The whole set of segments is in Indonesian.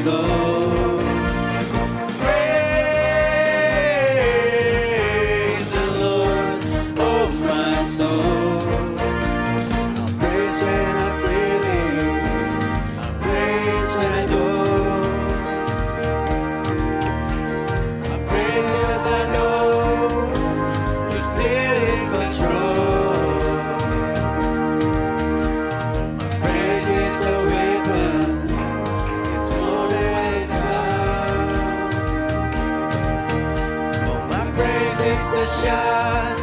soul. Praise the Lord, oh my soul. I'll praise when I'm feeling, I'll praise when I don't. I'll praise 'cause I know you're still in control. My praise is a weapon, it's more than it's found. Oh, my praise is the shot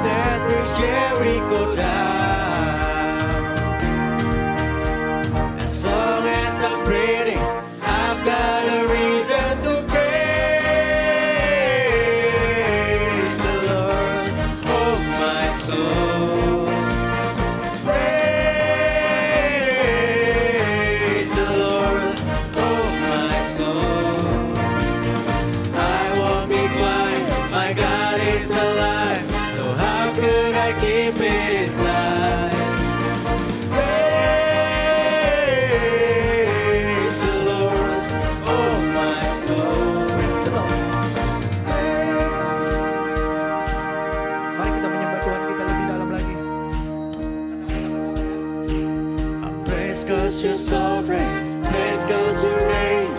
that brings Jericho down. As long as I'm breathing, I've got a reason to praise the Lord, oh my soul. Praise the Lord, oh my soul. I won't be quiet, my God is alive, so how could I keep it inside? Praise the Lord, oh my soul. Praise the Lord. Mari kita menyembah Tuhan kita lebih dalam lagi. I praise 'cause you're sovereign, praise 'cause you reign,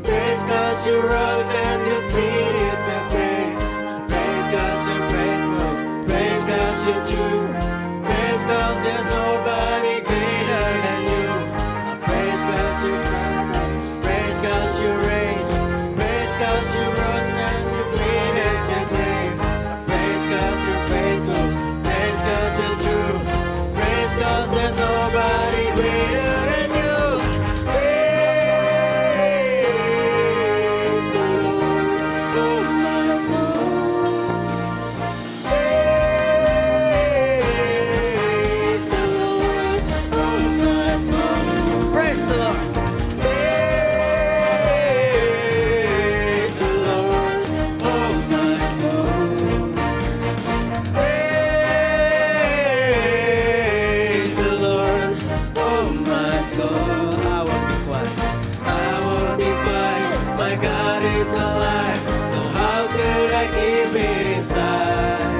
praise 'cause you rose and defeated the grave, praise 'cause you're faithful, praise 'cause you're true, praise 'cause there's nobody greater than you. I praise 'cause you're sovereign, praise 'cause you reign, praise 'cause you rose and defeated the grave, praise 'cause you're faithful, praise 'cause you're true, praise 'cause there's nobody greater than you. Praise the Lord, oh my soul. Praise the Lord, oh my soul. Praise the Lord. Praise the Lord, oh my soul. Praise the Lord, oh my soul. I won't be quiet, I won't be quiet, my God is alive, so how could I keep it inside?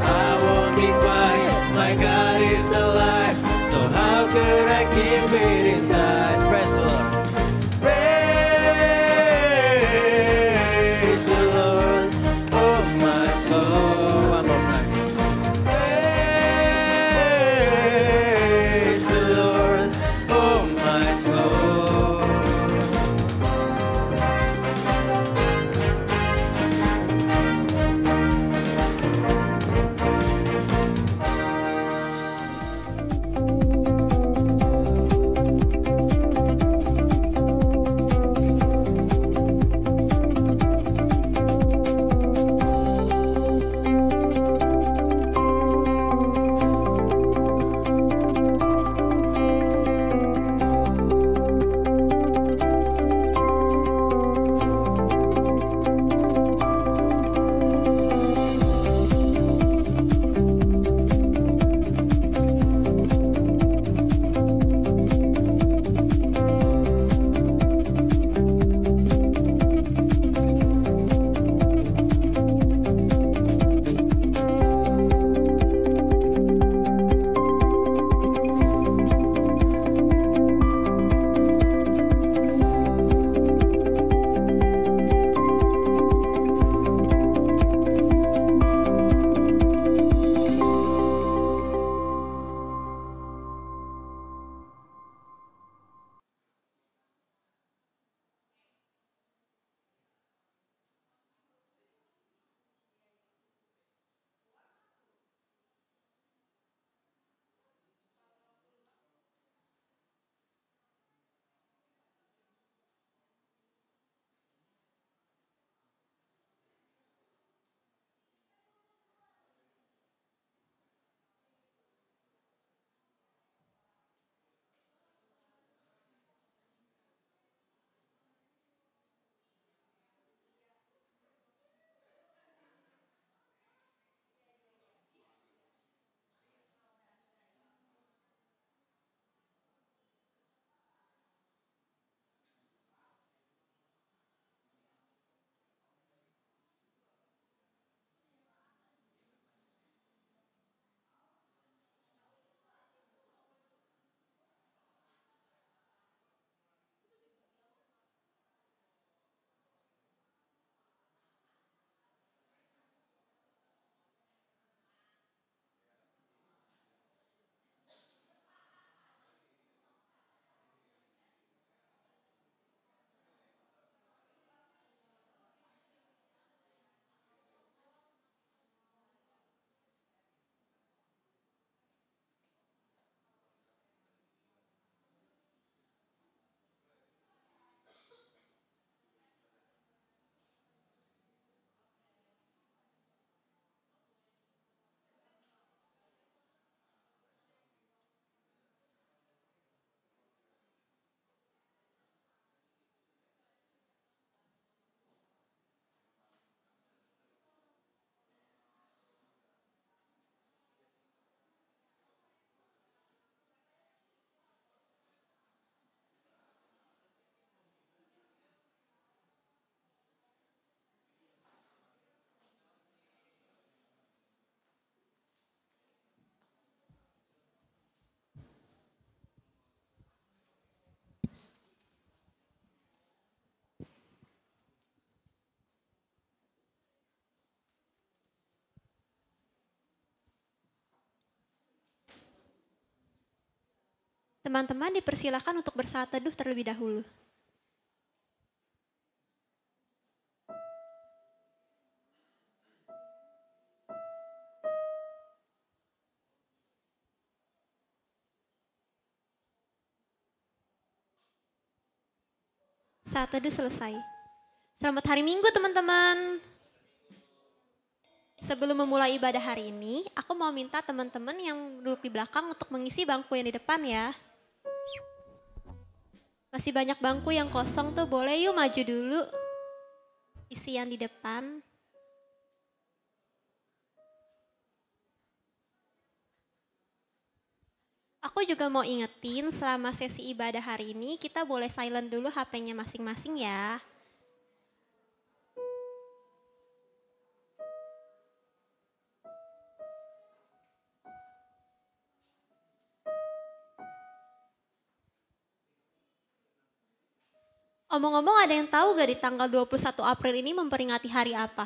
I won't be quiet, my God is alive, so how could I keep it inside? Praise the Lord. Praise the Lord, oh my soul. One more time. Praise the Lord, oh my soul. Teman-teman dipersilakan untuk bersaat teduh terlebih dahulu. Saat teduh selesai. Selamat hari Minggu teman-teman. Sebelum memulai ibadah hari ini, aku mau minta teman-teman yang duduk di belakang untuk mengisi bangku yang di depan ya. Masih banyak bangku yang kosong tuh, boleh yuk maju dulu. Isi yang di depan. Aku juga mau ingetin selama sesi ibadah hari ini kita boleh silent dulu HP-nya masing-masing ya. Omong-omong, ada yang tahu gak di tanggal 21 April ini memperingati hari apa?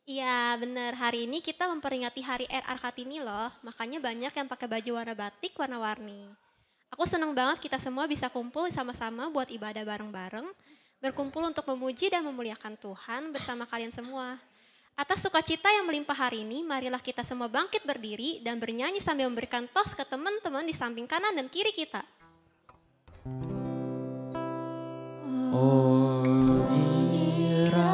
Iya bener, hari ini kita memperingati hari RR Kartini loh. Makanya banyak yang pakai baju warna batik warna-warni. Aku seneng banget kita semua bisa kumpul sama-sama buat ibadah bareng-bareng. Berkumpul untuk memuji dan memuliakan Tuhan bersama kalian semua. Atas sukacita yang melimpah hari ini, marilah kita semua bangkit berdiri dan bernyanyi sambil memberikan tos ke teman-teman di samping kanan dan kiri kita. Oh giranglah,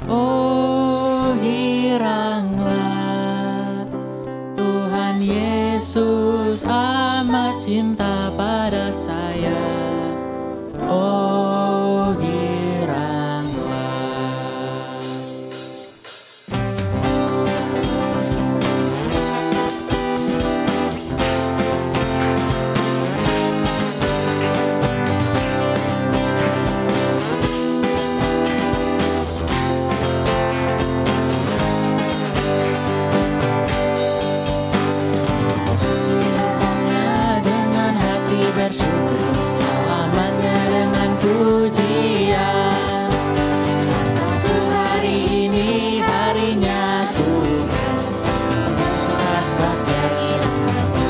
oh giranglah, Tuhan Yesus amat cinta pada saya. Oh giranglah. Bersyukur, alamatnya dengan pujian. Untuk hari ini harinya Tuhan, bersuka sebabnya girangkanku.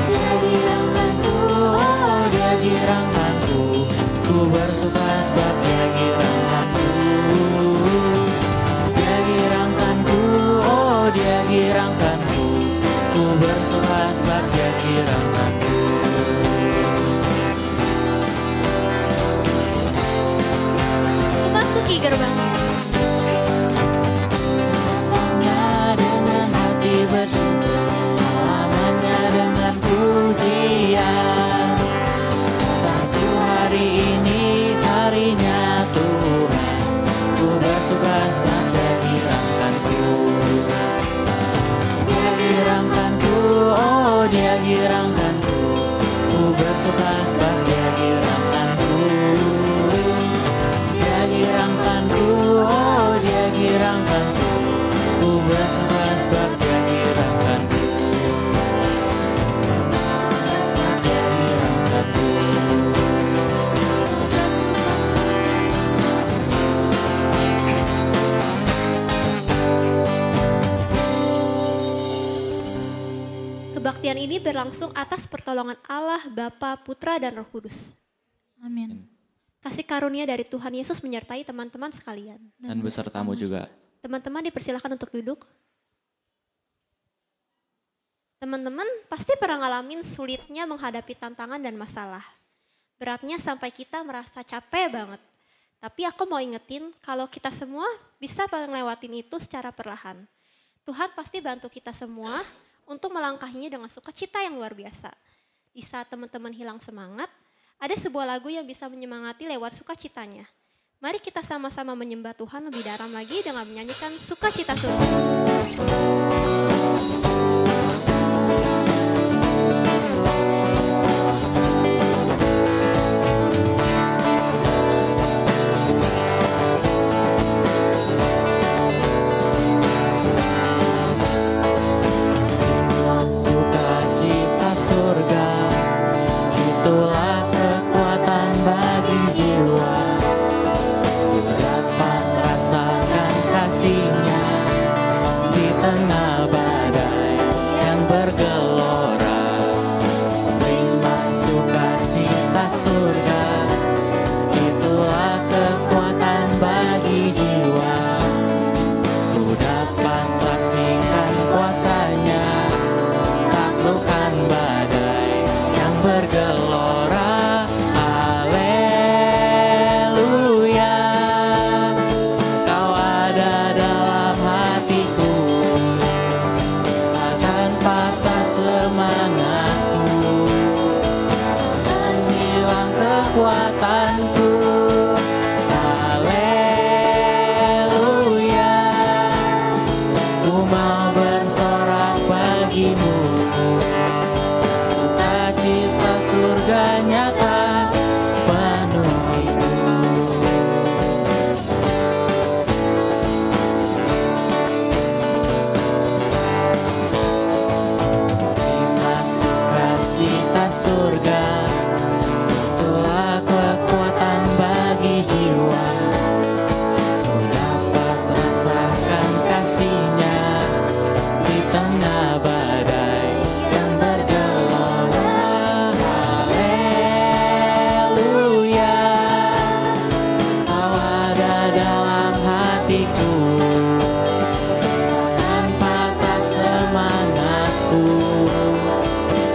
Dia girangkanku, oh dia girangkanku. Ku bersuka sebab dia girangkanku. Dia girangkanku, oh dia girangkanku. Ku bersuka sebab dia girangkanku. Memasuki gerbang. Dengan hati bersyukur, alamatnya dengan pujian. Satu hari ini harinya Tuhan, ku bersuka sebab dia girangkanku. Dia girangkanku, oh dia girangkanku. Ku bersuka sebab dia girangkanku. Dia girangkanku, oh dia girangkanku. Ku bersuka sebab dia girangkanku. Sebab dia girangkanku. Kebaktian ini berlangsung atas pertolongan Allah, Bapa, Putra, dan Roh Kudus. Amin. Kasih karunia dari Tuhan Yesus menyertai teman-teman sekalian. Dan besertamu juga. Teman-teman dipersilakan untuk duduk. Teman-teman pasti pernah ngalamin sulitnya menghadapi tantangan dan masalah. Beratnya sampai kita merasa capek banget. Tapi aku mau ingetin kalau kita semua bisa ngelewatin itu secara perlahan. Tuhan pasti bantu kita semua untuk melangkahinya dengan sukacita yang luar biasa. Di saat teman-teman hilang semangat, ada sebuah lagu yang bisa menyemangati lewat sukacitanya. Mari kita sama-sama menyembah Tuhan lebih dalam lagi dengan menyanyikan sukacita surga. Sukacita surga, itulah kekuatan bagi jiwa. Ku dapat rasakan kasih-Nya di tengah badai yang bergelora. Haleluya, Kau ada dalam hatiku, takkan patah semangatku, takkan hilang kekuatanku. Haleluya, ku mau bersorak bagimu, sukacita surga nyata penuhiku. Inilah sukacita surga, itulah kekuatan bagi jiwa. Ku dapat rasakan kasih-Nya di tengah badai yang bergelora. Haleluya, Kau ada dalam hatiku, takkan patah semangatku,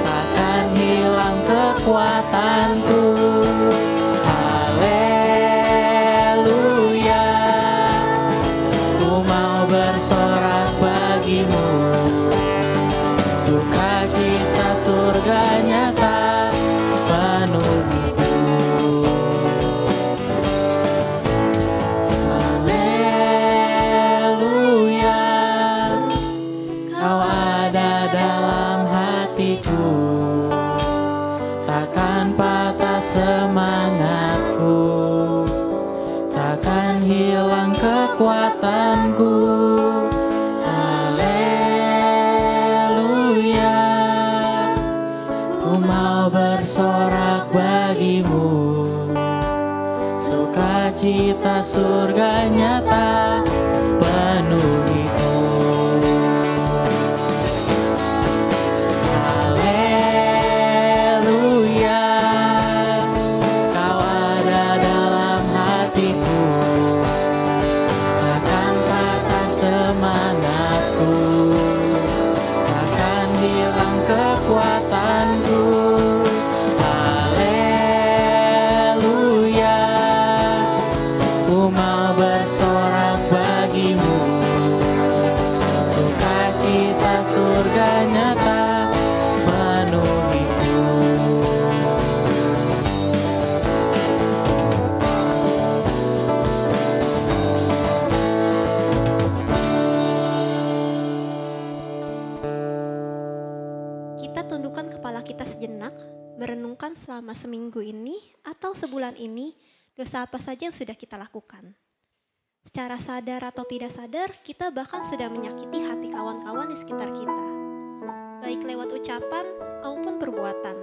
takkan hilang kekuatanku. Haleluya, ku mau bersorak bagimu, sukacita surga nyata penuhiku. Haleluya, Kau ada dalam hatiku, takkan patah semangatku, takkan hilang kekuatanku. Haleluya, ku mau bersorak bagimu, sukacita surga nyata penuhiku. Haleluya, Kau ada dalam hatiku, takkan patah semangatku, takkan hilang kekuatanku. Haleluya, ku mau bersorak bagimu, sukacita surga nyata penuhiku. Kita tundukkan kepala kita sejenak, merenungkan selama seminggu ini atau sebulan ini dosa apa saja yang sudah kita lakukan. Secara sadar atau tidak sadar, kita bahkan sudah menyakiti hati kawan-kawan di sekitar kita, baik lewat ucapan maupun perbuatan.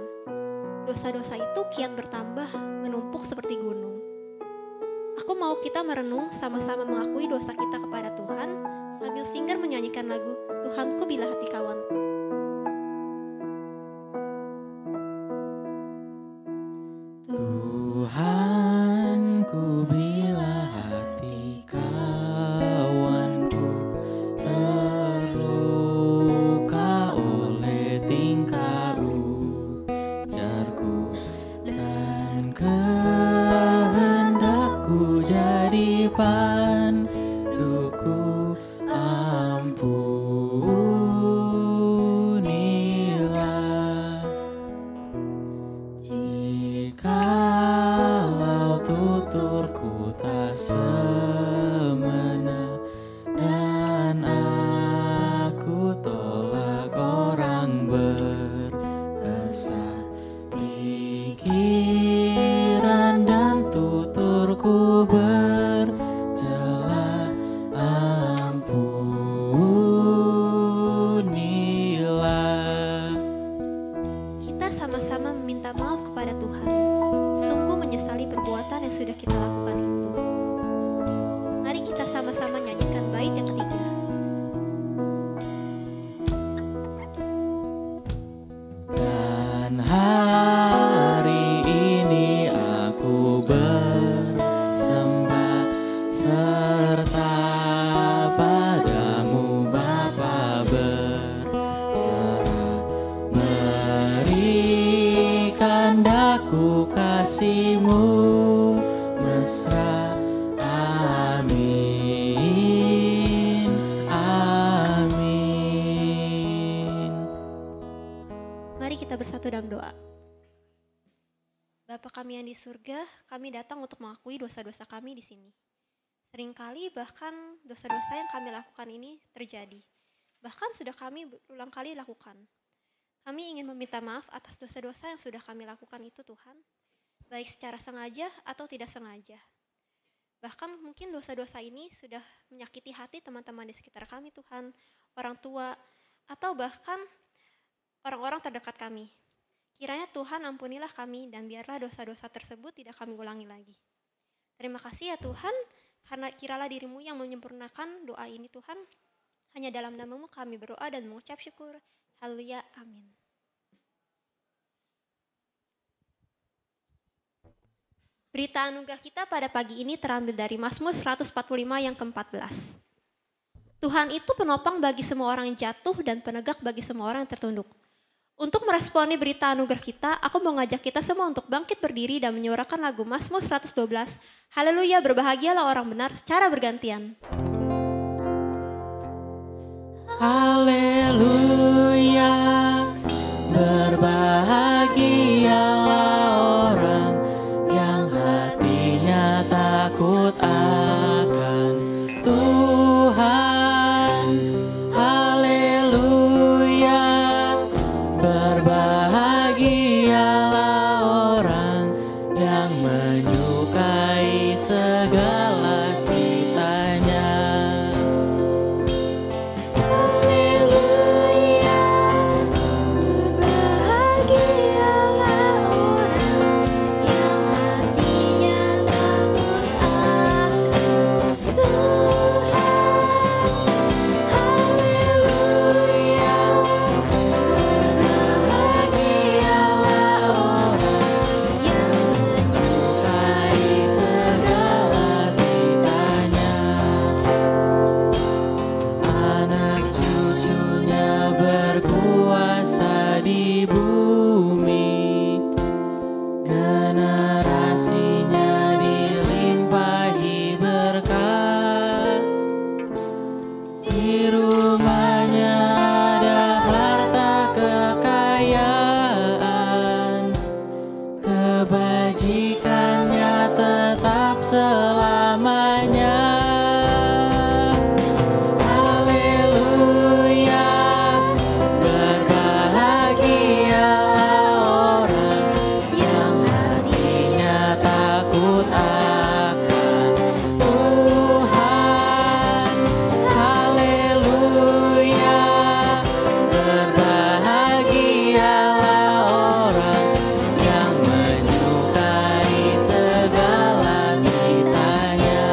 Dosa-dosa itu kian bertambah, menumpuk seperti gunung. Aku mau kita merenung sama-sama mengakui dosa kita kepada Tuhan, sambil Singer menyanyikan lagu Tuhanku Bila Hati Kawanku. Tuhanku, bila hati kawanku terluka oleh tingkah ujarku dan kehendakku jadi panduku, ampunilah berikan daku kasih-Mu mesra. Amin, amin. Mari kita bersatu dalam doa. Bapa kami yang di surga, kami datang untuk mengakui dosa-dosa kami di sini. Seringkali bahkan dosa-dosa yang kami lakukan ini terjadi. Bahkan sudah kami berulang kali lakukan. Kami ingin meminta maaf atas dosa-dosa yang sudah kami lakukan itu Tuhan. Baik secara sengaja atau tidak sengaja. Bahkan mungkin dosa-dosa ini sudah menyakiti hati teman-teman di sekitar kami Tuhan. Orang tua atau bahkan orang-orang terdekat kami. Kiranya Tuhan ampunilah kami dan biarlah dosa-dosa tersebut tidak kami ulangi lagi. Terima kasih ya Tuhan, karena kiralah diri-Mu yang menyempurnakan doa ini Tuhan. Hanya dalam nama-Mu kami berdoa dan mengucap syukur. Haleluya, amin. Berita anugerah kita pada pagi ini terambil dari Mazmur 145 yang ke-14. Tuhan itu penopang bagi semua orang yang jatuh dan penegak bagi semua orang yang tertunduk. Untuk meresponi berita anugerah kita, aku mau ngajak kita semua untuk bangkit berdiri dan menyuarakan lagu Mazmur 112. Haleluya, berbahagialah orang benar secara bergantian. Haleluya, berbahagialah orang yang hatinya takut akan Tuhan. Haleluya, berbahagialah orang yang menyukai segala kitanya. Haleluya, berbahagialah orang yang hatinya takut akan Tuhan. Haleluya, berbahagialah orang yang Menyukai segala kitanya. Anak cucunya berkuasa di bumi, generasinya dilimpahi berkat. Di rumahnya ada harta kekayaan, kebajikannya tetap selamanya. Haleluya, berbahagialah orang yang hatinya takut akan Tuhan. Haleluya, berbahagialah orang yang menyukai segala kitanya.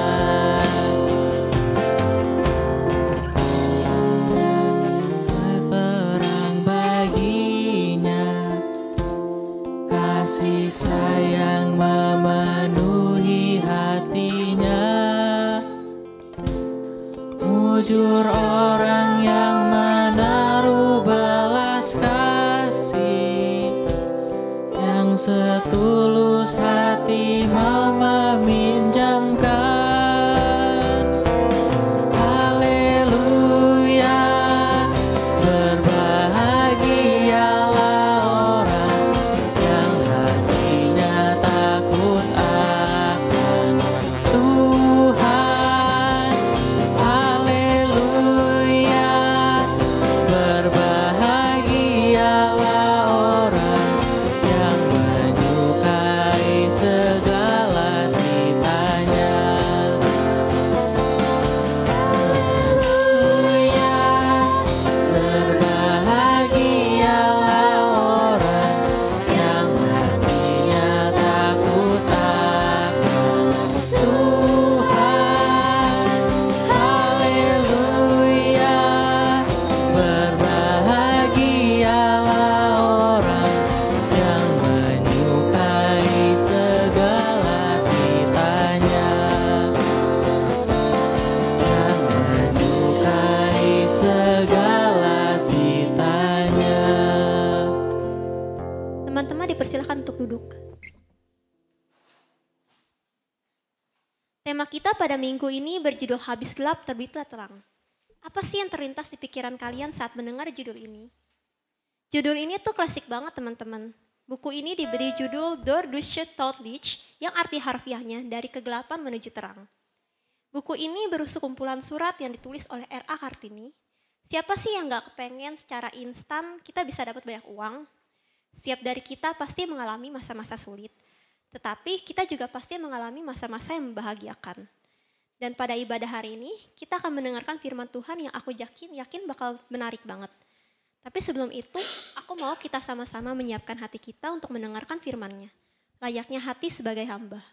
Terang baginya, kasih sayang memenuhi hatinya. Mujur orang yang menaruh belas kasih, yang setulus hati mau meminjamkan. Haleluya, berbahagialah orang yang hatinya takut akan Tuhan. Haleluya, berbahagialah orang yang menyukai Teman-teman dipersilakan untuk duduk. Tema kita pada minggu ini berjudul Habis Gelap Terbitlah Terang. Apa sih yang terlintas di pikiran kalian saat mendengar judul ini? Judul ini tuh klasik banget teman-teman. Buku ini diberi judul Door Dusche tot Licht yang arti harfiahnya dari kegelapan menuju terang. Buku ini berisi kumpulan surat yang ditulis oleh R.A. Kartini. Siapa sih yang gak kepengen secara instan kita bisa dapat banyak uang? Setiap dari kita pasti mengalami masa-masa sulit. Tetapi kita juga pasti mengalami masa-masa yang membahagiakan. Dan pada ibadah hari ini kita akan mendengarkan firman Tuhan yang aku yakin bakal menarik banget. Tapi sebelum itu aku mau kita sama-sama menyiapkan hati kita untuk mendengarkan firman-Nya. Layaknya hati sebagai hamba.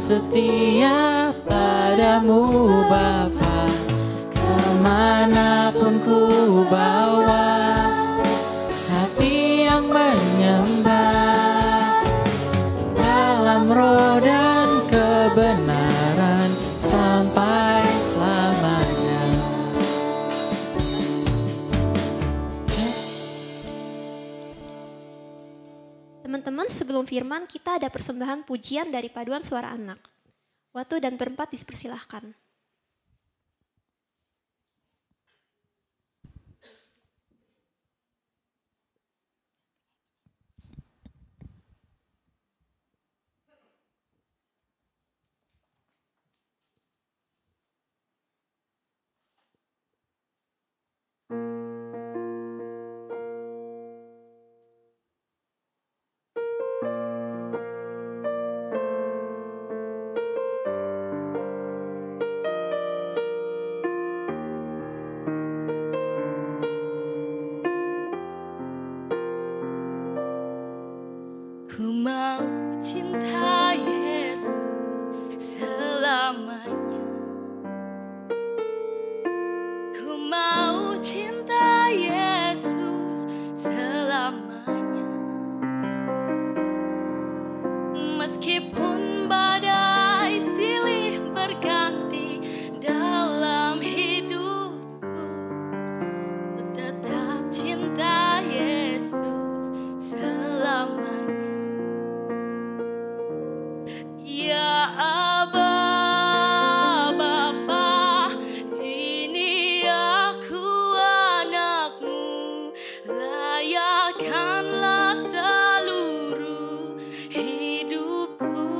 Setia padamu Bapa, kemanapun ku bawa hati yang menyembah dalam roh dan kebenaran sampai selamanya. Teman-teman, sebelum firman kita ada persembahan pujian dari paduan suara anak. Watu dan berempat dipersilahkan. Meskipun badai silih berganti dalam hidupku, ku tetap cinta Yesus selamanya. Ya Aba, Bapa, ini aku anakmu, layakkanlah seluruh hidupku.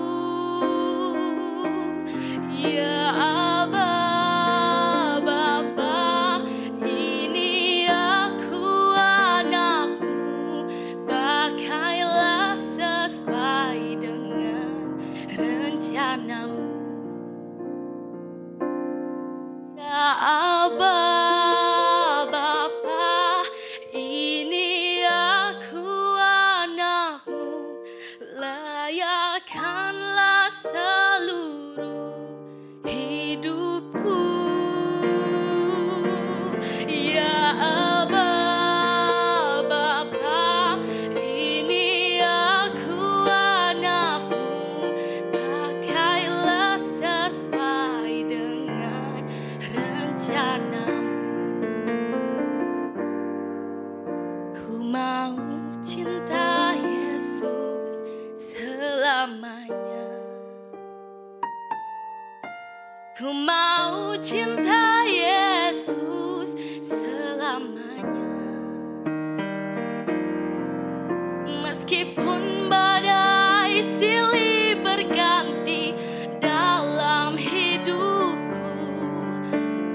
Ya Aba, Bapa, ini aku anakmu, pakailah sesuai dengan rencanamu. Ya Aba, Bapa, ini aku anakmu, layakkanlah seluruh hidupku. Ya Aba, Bapa, ini aku anakmu, pakailah sesuai dengan rencanamu. Ku mau cinta Yesus selamanya. Ku mau cinta Yesus selamanya. Meskipun badai silih berganti dalam hidupku,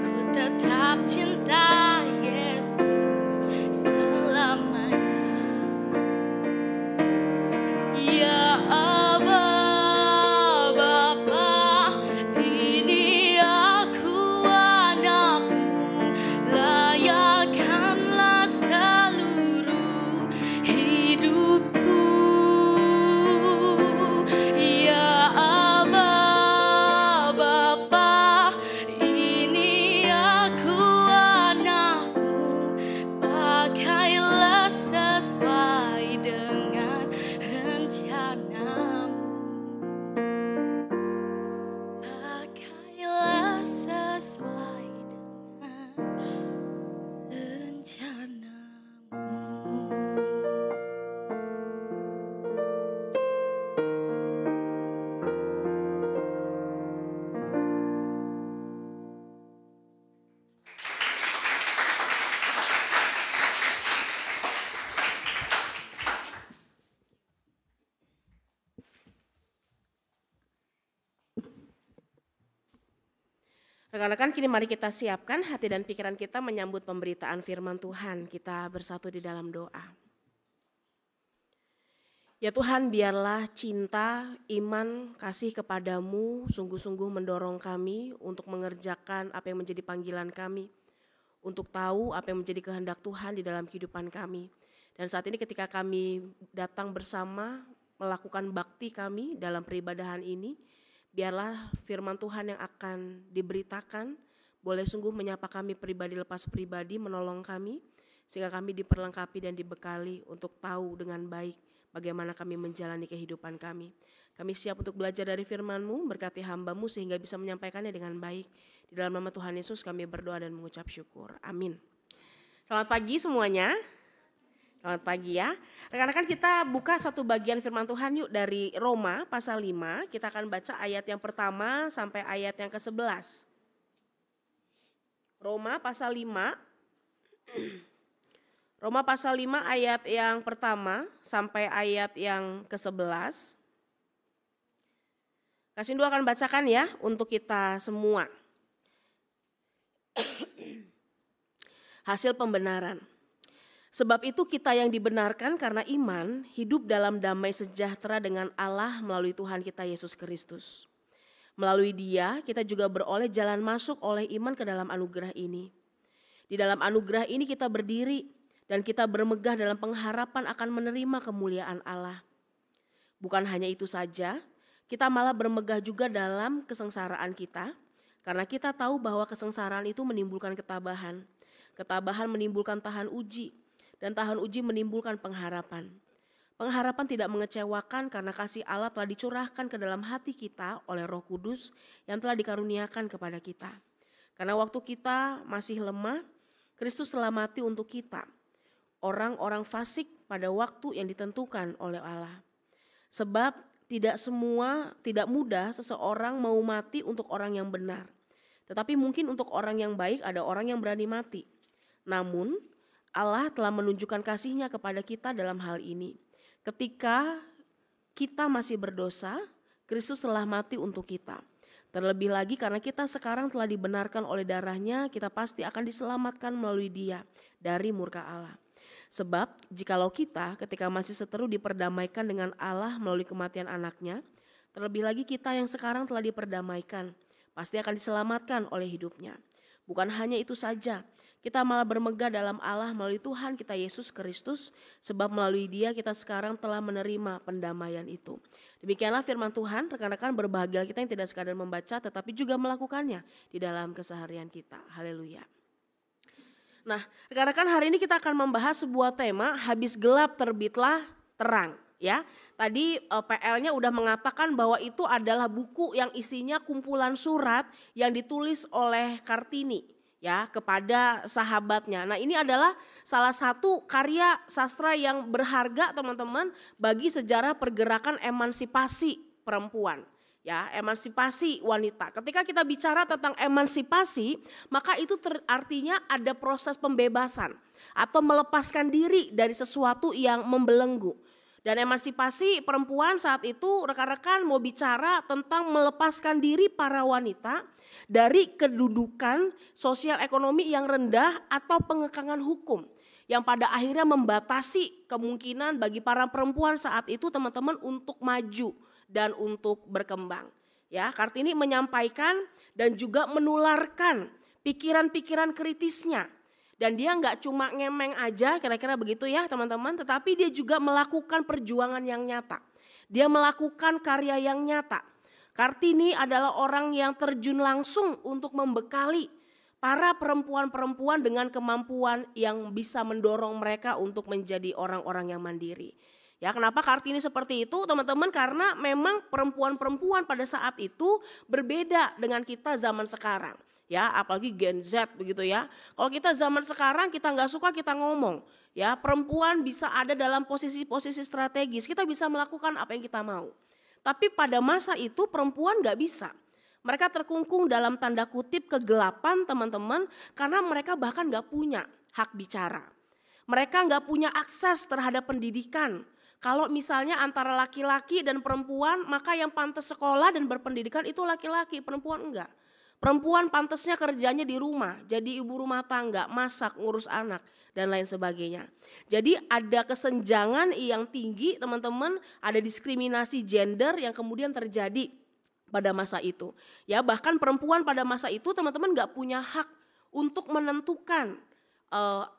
ku tetap cinta Yesus selamanya. Ya Aba, Bapa, ini aku anakmu, layakkanlah seluruh hidupku. Ya Aba, Bapa, ini aku anakmu, pakailah sesuai dengan rencanamu. Pakailah sesuai dengan rencanamu. Rekan-rekan, kini mari kita siapkan hati dan pikiran kita menyambut pemberitaan firman Tuhan. Kita bersatu di dalam doa. Ya Tuhan, biarlah cinta, iman, kasih kepadamu sungguh-sungguh mendorong kami untuk mengerjakan apa yang menjadi panggilan kami. Untuk tahu apa yang menjadi kehendak Tuhan di dalam kehidupan kami. Dan saat ini ketika kami datang bersama melakukan bakti kami dalam peribadahan ini, biarlah firman Tuhan yang akan diberitakan boleh sungguh menyapa kami pribadi lepas pribadi, menolong kami sehingga kami diperlengkapi dan dibekali untuk tahu dengan baik bagaimana kami menjalani kehidupan kami. Kami siap untuk belajar dari firman-Mu, berkati hamba-Mu sehingga bisa menyampaikannya dengan baik. Di dalam nama Tuhan Yesus kami berdoa dan mengucap syukur. Amin. Selamat pagi semuanya. Selamat pagi ya. Rekan-rekan, kita buka satu bagian firman Tuhan yuk dari Roma pasal 5. Kita akan baca ayat yang pertama sampai ayat yang ke-11. Roma pasal 5. Roma pasal 5 ayat yang pertama sampai ayat yang ke-11. Kasindu akan bacakan ya untuk kita semua. Hasil pembenaran. Sebab itu kita yang dibenarkan karena iman hidup dalam damai sejahtera dengan Allah melalui Tuhan kita Yesus Kristus. Melalui Dia kita juga beroleh jalan masuk oleh iman ke dalam anugerah ini. Di dalam anugerah ini kita berdiri dan kita bermegah dalam pengharapan akan menerima kemuliaan Allah. Bukan hanya itu saja, kita malah bermegah juga dalam kesengsaraan kita karena kita tahu bahwa kesengsaraan itu menimbulkan ketabahan. Ketabahan menimbulkan tahan uji. Dan tahan uji menimbulkan pengharapan. Pengharapan tidak mengecewakan karena kasih Allah telah dicurahkan ke dalam hati kita oleh Roh Kudus yang telah dikaruniakan kepada kita. Karena waktu kita masih lemah, Kristus telah mati untuk kita, orang-orang fasik pada waktu yang ditentukan oleh Allah. Sebab tidak mudah seseorang mau mati untuk orang yang benar. Tetapi mungkin untuk orang yang baik ada orang yang berani mati. Namun Allah telah menunjukkan kasih-Nya kepada kita dalam hal ini. Ketika kita masih berdosa, Kristus telah mati untuk kita. Terlebih lagi karena kita sekarang telah dibenarkan oleh darah-Nya, kita pasti akan diselamatkan melalui Dia dari murka Allah. Sebab jikalau kita ketika masih seteru diperdamaikan dengan Allah melalui kematian anaknya, terlebih lagi kita yang sekarang telah diperdamaikan, pasti akan diselamatkan oleh hidupnya. Bukan hanya itu saja, kita malah bermegah dalam Allah melalui Tuhan kita Yesus Kristus, sebab melalui Dia kita sekarang telah menerima pendamaian itu. Demikianlah firman Tuhan. Rekan-rekan, berbahagia kita yang tidak sekadar membaca tetapi juga melakukannya di dalam keseharian kita. Haleluya. Nah, rekan-rekan, hari ini kita akan membahas sebuah tema, habis gelap terbitlah terang. Ya, tadi PL-nya udah mengatakan bahwa itu adalah buku yang isinya kumpulan surat yang ditulis oleh Kartini ya kepada sahabatnya. Nah, ini adalah salah satu karya sastra yang berharga teman-teman bagi sejarah pergerakan emansipasi perempuan. Ya, emansipasi wanita. Ketika kita bicara tentang emansipasi, maka itu artinya ada proses pembebasan atau melepaskan diri dari sesuatu yang membelenggu. Dan emansipasi perempuan saat itu rekan-rekan mau bicara tentang melepaskan diri para wanita dari kedudukan sosial ekonomi yang rendah atau pengekangan hukum yang pada akhirnya membatasi kemungkinan bagi para perempuan saat itu teman-teman untuk maju dan untuk berkembang. Ya, Kartini menyampaikan dan juga menularkan pikiran-pikiran kritisnya. Dan dia nggak cuma ngemeng aja, kira-kira begitu ya teman-teman, tetapi dia juga melakukan perjuangan yang nyata. Dia melakukan karya yang nyata. Kartini adalah orang yang terjun langsung untuk membekali para perempuan-perempuan dengan kemampuan yang bisa mendorong mereka untuk menjadi orang-orang yang mandiri. Ya, kenapa Kartini seperti itu teman-teman? Karena memang perempuan-perempuan pada saat itu berbeda dengan kita zaman sekarang. Ya, apalagi Gen Z begitu ya. Kalau kita zaman sekarang kita nggak suka kita ngomong. Ya, perempuan bisa ada dalam posisi-posisi strategis. Kita bisa melakukan apa yang kita mau. Tapi pada masa itu perempuan nggak bisa. Mereka terkungkung dalam tanda kutip kegelapan teman-teman. Karena mereka bahkan nggak punya hak bicara. Mereka nggak punya akses terhadap pendidikan. Kalau misalnya antara laki-laki dan perempuan, maka yang pantas sekolah dan berpendidikan itu laki-laki, perempuan enggak. Perempuan pantasnya kerjanya di rumah, jadi ibu rumah tangga, masak, ngurus anak, dan lain sebagainya. Jadi ada kesenjangan yang tinggi teman-teman, ada diskriminasi gender yang kemudian terjadi pada masa itu. Ya, bahkan perempuan pada masa itu teman-teman gak punya hak untuk menentukan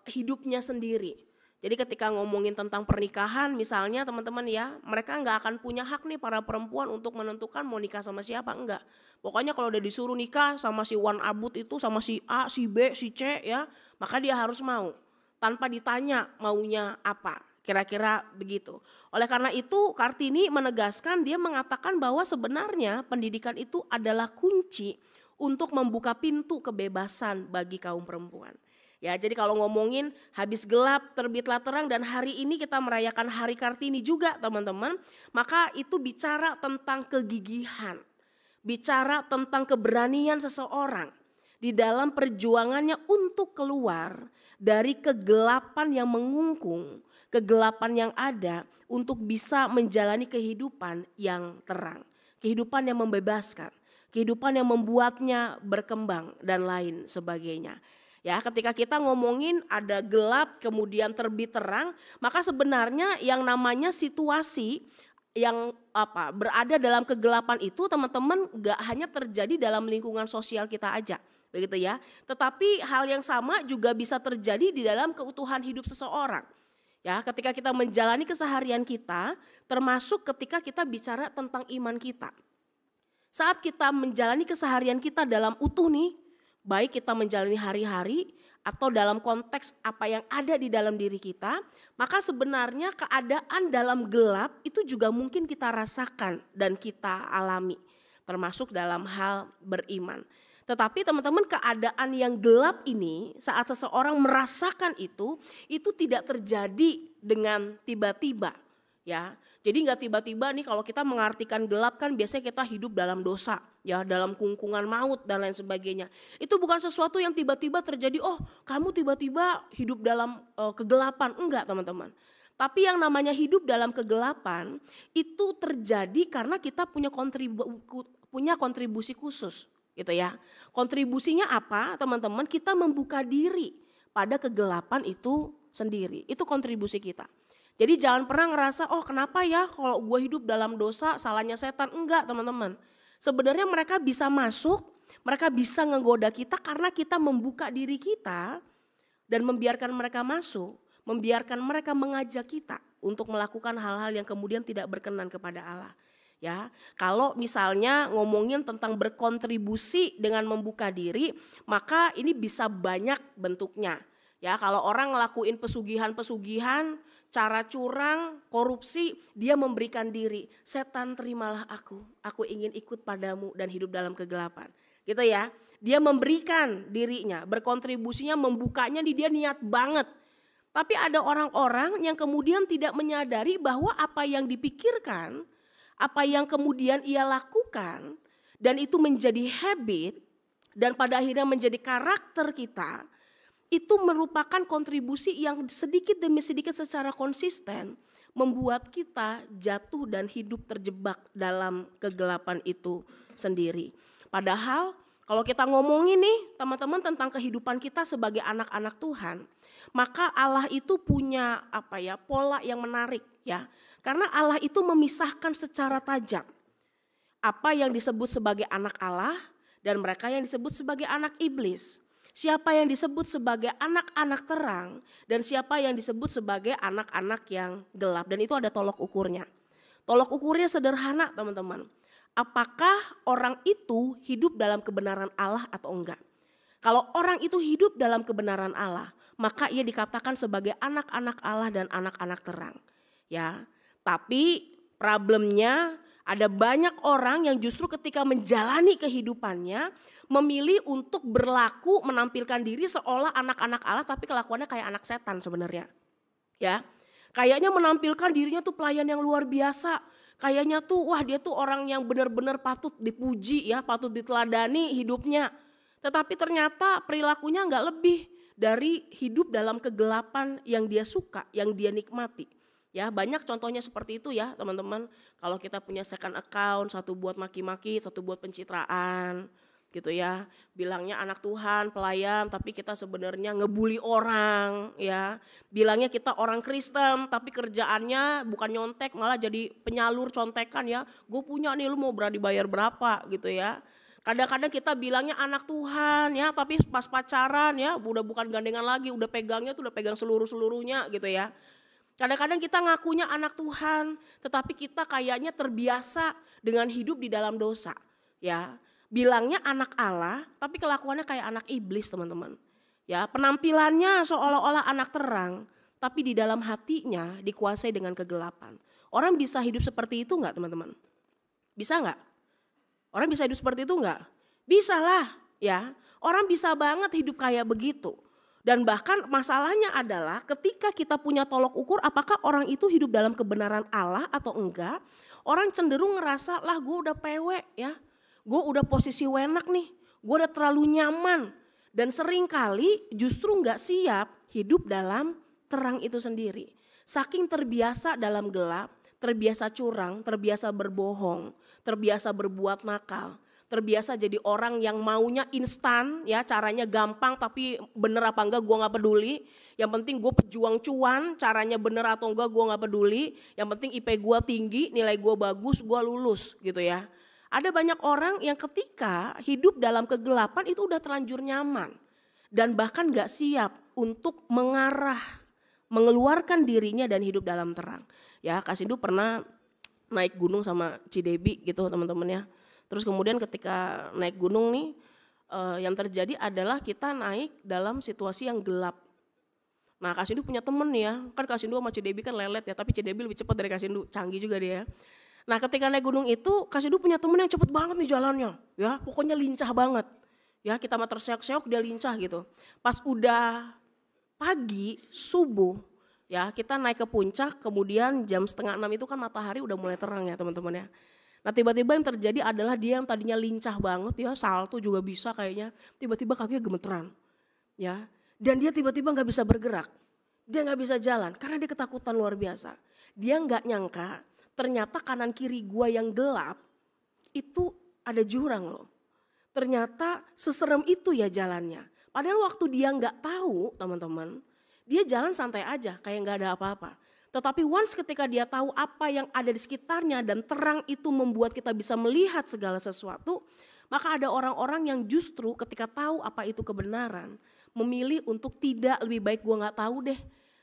hidupnya sendiri. Jadi ketika ngomongin tentang pernikahan misalnya teman-teman ya, mereka nggak akan punya hak nih para perempuan untuk menentukan mau nikah sama siapa, enggak. Pokoknya kalau udah disuruh nikah sama si Wan Abut itu, sama si A, si B, si C ya, maka dia harus mau. Tanpa ditanya maunya apa, kira-kira begitu. Oleh karena itu Kartini menegaskan, dia mengatakan bahwa sebenarnya pendidikan itu adalah kunci untuk membuka pintu kebebasan bagi kaum perempuan. Ya, jadi kalau ngomongin habis gelap terbitlah terang dan hari ini kita merayakan Hari Kartini juga teman-teman, maka itu bicara tentang kegigihan, bicara tentang keberanian seseorang di dalam perjuangannya untuk keluar dari kegelapan yang mengungkung, kegelapan yang ada untuk bisa menjalani kehidupan yang terang, kehidupan yang membebaskan, kehidupan yang membuatnya berkembang dan lain sebagainya. Ya, ketika kita ngomongin ada gelap kemudian terbit terang, maka sebenarnya yang namanya situasi yang berada dalam kegelapan itu teman-teman gak hanya terjadi dalam lingkungan sosial kita aja, begitu ya. Tetapi hal yang sama juga bisa terjadi di dalam keutuhan hidup seseorang. Ya, ketika kita menjalani keseharian kita, termasuk ketika kita bicara tentang iman kita. Saat kita menjalani keseharian kita dalam utuh nih, baik kita menjalani hari-hari atau dalam konteks apa yang ada di dalam diri kita, maka sebenarnya keadaan dalam gelap itu juga mungkin kita rasakan dan kita alami, termasuk dalam hal beriman. Tetapi teman-teman, keadaan yang gelap ini saat seseorang merasakan itu tidak terjadi dengan tiba-tiba, ya. Jadi nggak tiba-tiba nih, kalau kita mengartikan gelap kan biasanya kita hidup dalam dosa, ya, dalam kungkungan maut dan lain sebagainya. Itu bukan sesuatu yang tiba-tiba terjadi, oh kamu tiba-tiba hidup dalam kegelapan. Enggak, teman-teman. Tapi yang namanya hidup dalam kegelapan itu terjadi karena kita punya kontribusi khusus, gitu ya. Kontribusinya apa, teman-teman? Kita membuka diri pada kegelapan itu sendiri. Itu kontribusi kita. Jadi jangan pernah ngerasa, oh kenapa ya kalau gue hidup dalam dosa salahnya setan. Enggak, teman-teman. Sebenarnya mereka bisa masuk, mereka bisa menggoda kita karena kita membuka diri kita dan membiarkan mereka masuk, membiarkan mereka mengajak kita untuk melakukan hal-hal yang kemudian tidak berkenan kepada Allah. Ya, kalau misalnya ngomongin tentang berkontribusi dengan membuka diri, maka ini bisa banyak bentuknya. Ya, kalau orang ngelakuin pesugihan-pesugihan, cara curang, korupsi, dia memberikan diri. Setan, terimalah aku ingin ikut padamu dan hidup dalam kegelapan. Gitu ya. Dia memberikan dirinya, berkontribusinya, membukanya, dia niat banget. Tapi ada orang-orang yang kemudian tidak menyadari bahwa apa yang dipikirkan, apa yang kemudian ia lakukan, dan itu menjadi habit, dan pada akhirnya menjadi karakter kita, itu merupakan kontribusi yang sedikit demi sedikit secara konsisten membuat kita jatuh dan hidup terjebak dalam kegelapan itu sendiri. Padahal kalau kita ngomongin nih teman-teman tentang kehidupan kita sebagai anak-anak Tuhan, maka Allah itu punya pola yang menarik, ya. Karena Allah itu memisahkan secara tajam apa yang disebut sebagai anak Allah dan mereka yang disebut sebagai anak iblis. Siapa yang disebut sebagai anak-anak terang dan siapa yang disebut sebagai anak-anak yang gelap. Dan itu ada tolok ukurnya. Tolok ukurnya sederhana, teman-teman. Apakah orang itu hidup dalam kebenaran Allah atau enggak? Kalau orang itu hidup dalam kebenaran Allah, maka ia dikatakan sebagai anak-anak Allah dan anak-anak terang. Ya, tapi problemnya ada banyak orang yang justru ketika menjalani kehidupannya memilih untuk berlaku menampilkan diri seolah anak-anak Allah tapi kelakuannya kayak anak setan sebenarnya. Ya. Kayaknya menampilkan dirinya tuh pelayan yang luar biasa. Kayaknya tuh wah dia tuh orang yang benar-benar patut dipuji ya, patut diteladani hidupnya. Tetapi ternyata perilakunya enggak lebih dari hidup dalam kegelapan yang dia suka, yang dia nikmati. Ya, banyak contohnya seperti itu ya, teman-teman. Kalau kita punya second account, satu buat maki-maki, satu buat pencitraan. Gitu ya, bilangnya anak Tuhan, pelayan, tapi kita sebenarnya ngebully orang, ya. Bilangnya kita orang Kristen, tapi kerjaannya bukan nyontek, malah jadi penyalur contekan ya. Gue punya nih, lu mau dibayar berapa gitu ya. Kadang-kadang kita bilangnya anak Tuhan ya, tapi pas pacaran ya, udah bukan gandengan lagi, udah pegangnya tuh udah pegang seluruh-seluruhnya gitu ya. Kadang-kadang kita ngakunya anak Tuhan, tetapi kita kayaknya terbiasa dengan hidup di dalam dosa, ya. Bilangnya anak Allah, tapi kelakuannya kayak anak iblis, teman-teman. Ya, penampilannya seolah-olah anak terang, tapi di dalam hatinya dikuasai dengan kegelapan. Orang bisa hidup seperti itu enggak, teman-teman? Bisa enggak? Orang bisa hidup seperti itu enggak? Bisa lah, ya. Orang bisa banget hidup kayak begitu. Dan bahkan masalahnya adalah ketika kita punya tolok ukur apakah orang itu hidup dalam kebenaran Allah atau enggak, orang cenderung ngerasa lah gue udah pewe ya. Gue udah posisi wenak nih, gue udah terlalu nyaman. Dan seringkali justru gak siap hidup dalam terang itu sendiri. Saking terbiasa dalam gelap, terbiasa curang, terbiasa berbohong, terbiasa berbuat nakal. Terbiasa jadi orang yang maunya instan ya, caranya gampang tapi bener apa enggak gue gak peduli. Yang penting gue pejuang cuan, caranya bener atau enggak gue gak peduli. Yang penting IP gue tinggi, nilai gue bagus, gue lulus gitu ya. Ada banyak orang yang ketika hidup dalam kegelapan itu udah terlanjur nyaman. Dan bahkan gak siap untuk mengeluarkan dirinya dan hidup dalam terang. Ya, Kak Sindu pernah naik gunung sama Cidebi gitu teman-teman ya. Terus kemudian ketika naik gunung nih, yang terjadi adalah kita naik dalam situasi yang gelap. Nah Kak Sindu punya temen ya, kan Kak Sindu sama Cidebi kan lelet ya, tapi Cidebi lebih cepat dari Kak Sindu, canggih juga dia. Nah ketika naik gunung itu Kak Sindu punya temen yang cepet banget nih jalannya, ya pokoknya lincah banget. Ya kita mah terseok-seok dia lincah gitu. Pas udah pagi, subuh, ya kita naik ke puncak, kemudian jam 5:30 itu kan matahari udah mulai terang ya teman-teman ya. Nah tiba-tiba yang terjadi adalah dia yang tadinya lincah banget ya, salto juga bisa kayaknya, tiba-tiba kakinya gemeteran. Ya, dan dia tiba-tiba gak bisa bergerak, dia gak bisa jalan karena dia ketakutan luar biasa. Dia gak nyangka ternyata kanan kiri gua yang gelap itu ada jurang loh. Ternyata seserem itu ya jalannya. Padahal waktu dia gak tahu teman-teman, dia jalan santai aja kayak gak ada apa-apa. Tetapi once ketika dia tahu apa yang ada di sekitarnya dan terang itu membuat kita bisa melihat segala sesuatu, maka ada orang-orang yang justru ketika tahu apa itu kebenaran, memilih untuk tidak, lebih baik gue gak tahu deh,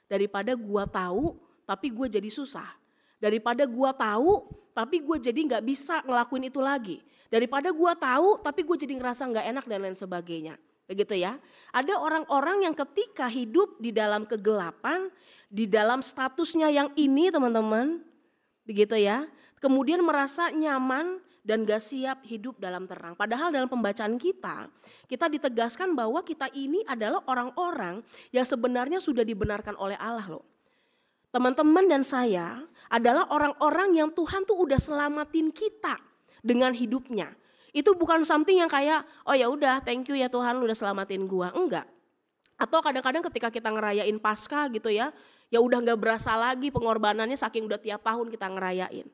daripada gue tahu tapi gue jadi susah. Daripada gue tahu tapi gue jadi gak bisa ngelakuin itu lagi. Daripada gue tahu tapi gue jadi ngerasa gak enak dan lain sebagainya. Begitu ya. Ada orang-orang yang ketika hidup di dalam kegelapan, di dalam statusnya yang ini teman-teman, begitu ya, kemudian merasa nyaman dan gak siap hidup dalam terang. Padahal dalam pembacaan kita ditegaskan bahwa kita ini adalah orang-orang yang sebenarnya sudah dibenarkan oleh Allah loh. Teman-teman dan saya adalah orang-orang yang Tuhan tuh udah selamatin kita dengan hidupnya. Itu bukan something yang kayak, oh ya udah thank you ya Tuhan lu udah selamatin gua, enggak. Atau kadang-kadang ketika kita ngerayain Paskah gitu ya udah gak berasa lagi pengorbanannya saking udah tiap tahun kita ngerayain.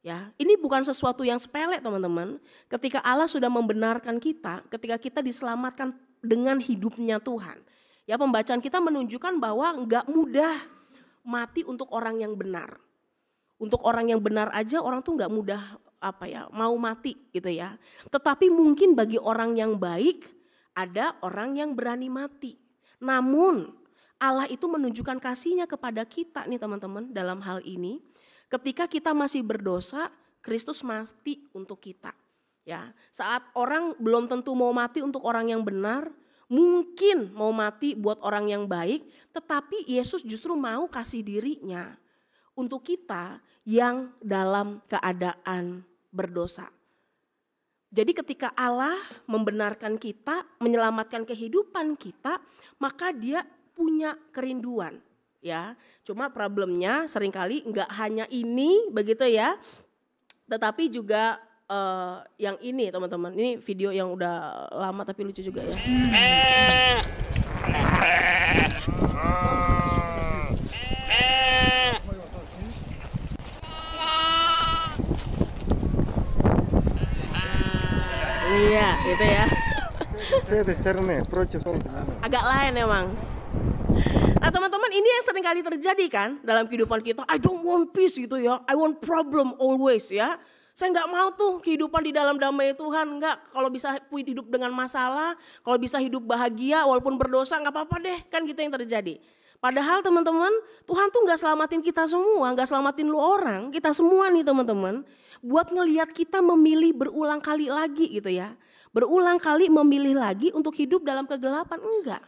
Ya, ini bukan sesuatu yang sepele teman-teman. Ketika Allah sudah membenarkan kita, ketika kita diselamatkan dengan hidupnya Tuhan. Ya, pembacaan kita menunjukkan bahwa gak mudah mati untuk orang yang benar. Untuk orang yang benar aja orang tuh gak mudah mau mati gitu ya. Tetapi mungkin bagi orang yang baik ada orang yang berani mati. Namun Allah itu menunjukkan kasihnya kepada kita nih teman-teman dalam hal ini. Ketika kita masih berdosa, Kristus mati untuk kita. Ya, saat orang belum tentu mau mati untuk orang yang benar, mungkin mau mati buat orang yang baik, tetapi Yesus justru mau kasih dirinya untuk kita yang dalam keadaan berdosa. Jadi ketika Allah membenarkan kita, menyelamatkan kehidupan kita, maka dia punya kerinduan ya. Cuma problemnya seringkali enggak hanya ini begitu ya. Tetapi juga yang ini teman-teman. Ini video yang udah lama tapi lucu juga ya. Iya, gitu ya. Agak lain emang. Nah teman-teman, ini yang sering kali terjadi kan dalam kehidupan kita. I don't want peace gitu ya, I want problem always ya. Saya gak mau tuh kehidupan di dalam damai Tuhan, enggak. Kalau bisa hidup dengan masalah, kalau bisa hidup bahagia walaupun berdosa gak apa-apa deh, kan gitu yang terjadi. Padahal teman-teman, Tuhan tuh gak selamatin kita semua, gak selamatin lu orang, kita semua nih teman-teman. Buat ngelihat kita memilih berulang kali lagi gitu ya. Berulang kali memilih lagi untuk hidup dalam kegelapan, enggak.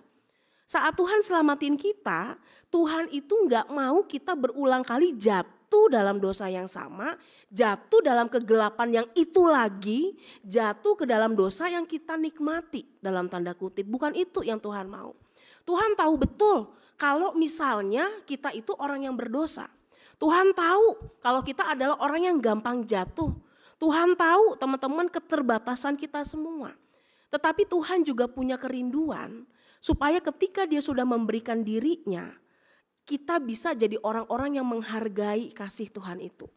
Saat Tuhan selamatin kita, Tuhan itu gak mau kita berulang kali jatuh dalam dosa yang sama, jatuh dalam kegelapan yang itu lagi, jatuh ke dalam dosa yang kita nikmati dalam tanda kutip. Bukan itu yang Tuhan mau. Tuhan tahu betul kalau misalnya kita itu orang yang berdosa. Tuhan tahu kalau kita adalah orang yang gampang jatuh. Tuhan tahu teman-teman keterbatasan kita semua. Tetapi Tuhan juga punya kerinduan supaya ketika dia sudah memberikan dirinya, kita bisa jadi orang-orang yang menghargai kasih Tuhan itu.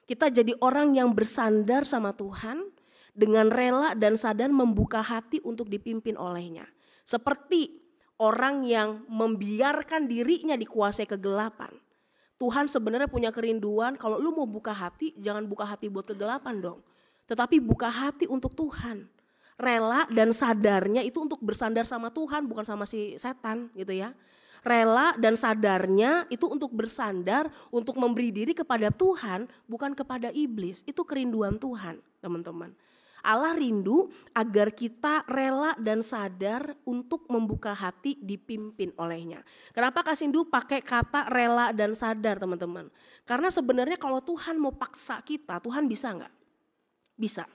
Kita jadi orang yang bersandar sama Tuhan dengan rela dan sadar membuka hati untuk dipimpin olehnya. Seperti orang yang membiarkan dirinya dikuasai kegelapan. Tuhan sebenarnya punya kerinduan kalau lu mau buka hati, jangan buka hati buat kegelapan dong. Tetapi buka hati untuk Tuhan. Rela dan sadarnya itu untuk bersandar sama Tuhan, bukan sama si setan gitu ya. Rela dan sadarnya itu untuk bersandar, untuk memberi diri kepada Tuhan, bukan kepada iblis. Itu kerinduan Tuhan teman-teman. Allah rindu agar kita rela dan sadar untuk membuka hati dipimpin olehnya. Kenapa Kak Sindu pakai kata rela dan sadar teman-teman? Karena sebenarnya kalau Tuhan mau paksa kita, Tuhan bisa nggak? Bisa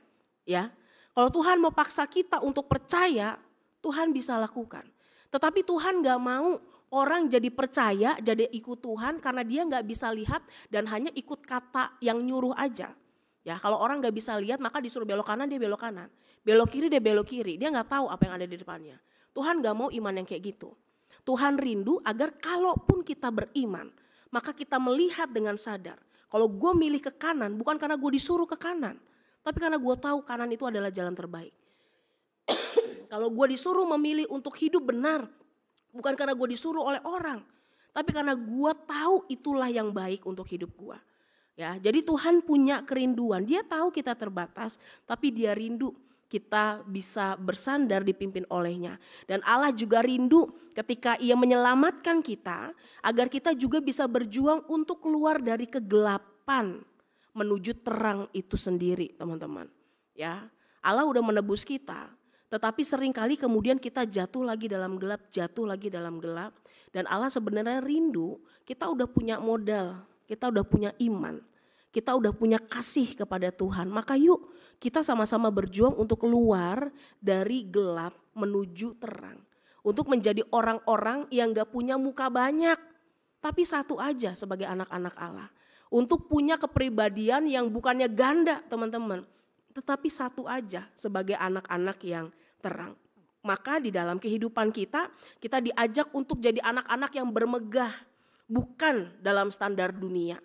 ya. Kalau Tuhan mau paksa kita untuk percaya, Tuhan bisa lakukan. Tetapi Tuhan nggak mau orang jadi percaya, jadi ikut Tuhan karena dia nggak bisa lihat dan hanya ikut kata yang nyuruh aja. Ya, kalau orang nggak bisa lihat maka disuruh belok kanan dia belok kanan, belok kiri dia belok kiri, dia nggak tahu apa yang ada di depannya. Tuhan nggak mau iman yang kayak gitu. Tuhan rindu agar kalaupun kita beriman, maka kita melihat dengan sadar. Kalau gue milih ke kanan bukan karena gue disuruh ke kanan, tapi karena gue tahu kanan itu adalah jalan terbaik. Kalau gue disuruh memilih untuk hidup benar, bukan karena gue disuruh oleh orang, tapi karena gue tahu itulah yang baik untuk hidup gue. Ya, jadi Tuhan punya kerinduan, dia tahu kita terbatas, tapi dia rindu kita bisa bersandar dipimpin olehnya. Dan Allah juga rindu ketika ia menyelamatkan kita, agar kita juga bisa berjuang untuk keluar dari kegelapan menuju terang itu sendiri teman-teman. Ya, Allah udah menebus kita, tetapi seringkali kemudian kita jatuh lagi dalam gelap, dan Allah sebenarnya rindu kita udah punya modal, kita udah punya iman, kita udah punya kasih kepada Tuhan. Maka yuk kita sama-sama berjuang untuk keluar dari gelap menuju terang. Untuk menjadi orang-orang yang gak punya muka banyak, tapi satu aja sebagai anak-anak Allah. Untuk punya kepribadian yang bukannya ganda teman-teman, tetapi satu aja sebagai anak-anak yang terang. Maka di dalam kehidupan kita diajak untuk jadi anak-anak yang bermegah, bukan dalam standar dunia.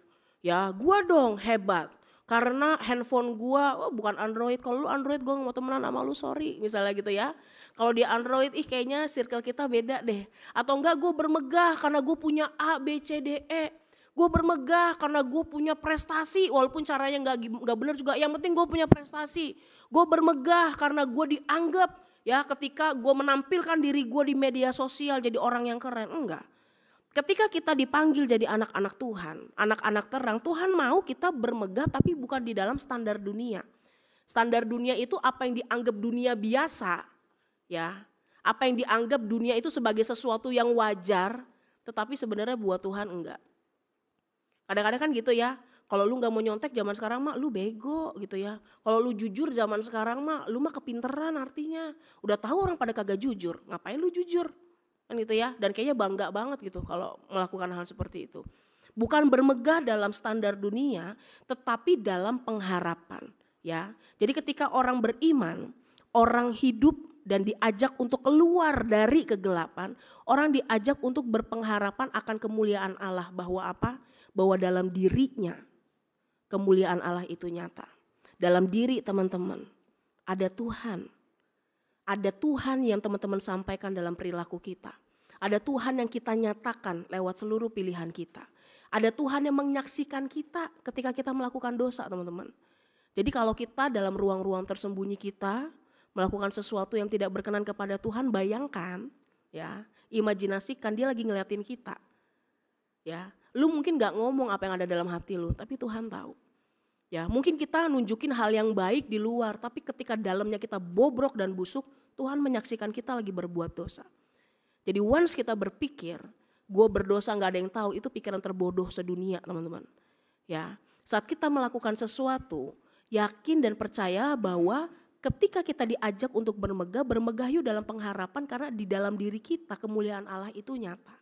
Ya gua dong hebat, karena handphone gua bukan Android, kalau lu Android gua gak mau temenan sama lu, sorry misalnya gitu ya. Kalau di Android kayaknya circle kita beda deh. Atau enggak gue bermegah karena gue punya A, B, C, D, E. Gue bermegah karena gue punya prestasi, walaupun caranya gak benar juga, yang penting gue punya prestasi. Gue bermegah karena gue dianggap ya ketika gue menampilkan diri gue di media sosial jadi orang yang keren, enggak. Ketika kita dipanggil jadi anak-anak Tuhan, anak-anak terang, Tuhan mau kita bermegah tapi bukan di dalam standar dunia. Standar dunia itu apa yang dianggap dunia biasa, ya. Apa yang dianggap dunia itu sebagai sesuatu yang wajar, tetapi sebenarnya buat Tuhan enggak. Kadang-kadang kan gitu ya, kalau lu gak mau nyontek zaman sekarang mah lu bego gitu ya. Kalau lu jujur zaman sekarang mah lu mah kepinteran artinya. Udah tahu orang pada kagak jujur, ngapain lu jujur? Kan gitu ya, dan kayaknya bangga banget gitu kalau melakukan hal seperti itu. Bukan bermegah dalam standar dunia, tetapi dalam pengharapan ya. Jadi ketika orang beriman, orang hidup dan diajak untuk keluar dari kegelapan, orang diajak untuk berpengharapan akan kemuliaan Allah, bahwa apa? Bahwa dalam dirinya kemuliaan Allah itu nyata. Dalam diri teman-teman ada Tuhan. Ada Tuhan yang teman-teman sampaikan dalam perilaku kita. Ada Tuhan yang kita nyatakan lewat seluruh pilihan kita. Ada Tuhan yang menyaksikan kita ketika kita melakukan dosa teman-teman. Jadi kalau kita dalam ruang-ruang tersembunyi kita melakukan sesuatu yang tidak berkenan kepada Tuhan, bayangkan ya, imajinasikan dia lagi ngeliatin kita. Ya, lu mungkin gak ngomong apa yang ada dalam hati lu, tapi Tuhan tahu. Ya, mungkin kita nunjukin hal yang baik di luar, tapi ketika dalamnya kita bobrok dan busuk, Tuhan menyaksikan kita lagi berbuat dosa. Jadi once kita berpikir, gue berdosa gak ada yang tahu, itu pikiran terbodoh sedunia teman-teman. Ya, saat kita melakukan sesuatu, yakin dan percaya bahwa ketika kita diajak untuk bermegah yuk dalam pengharapan, karena di dalam diri kita kemuliaan Allah itu nyata.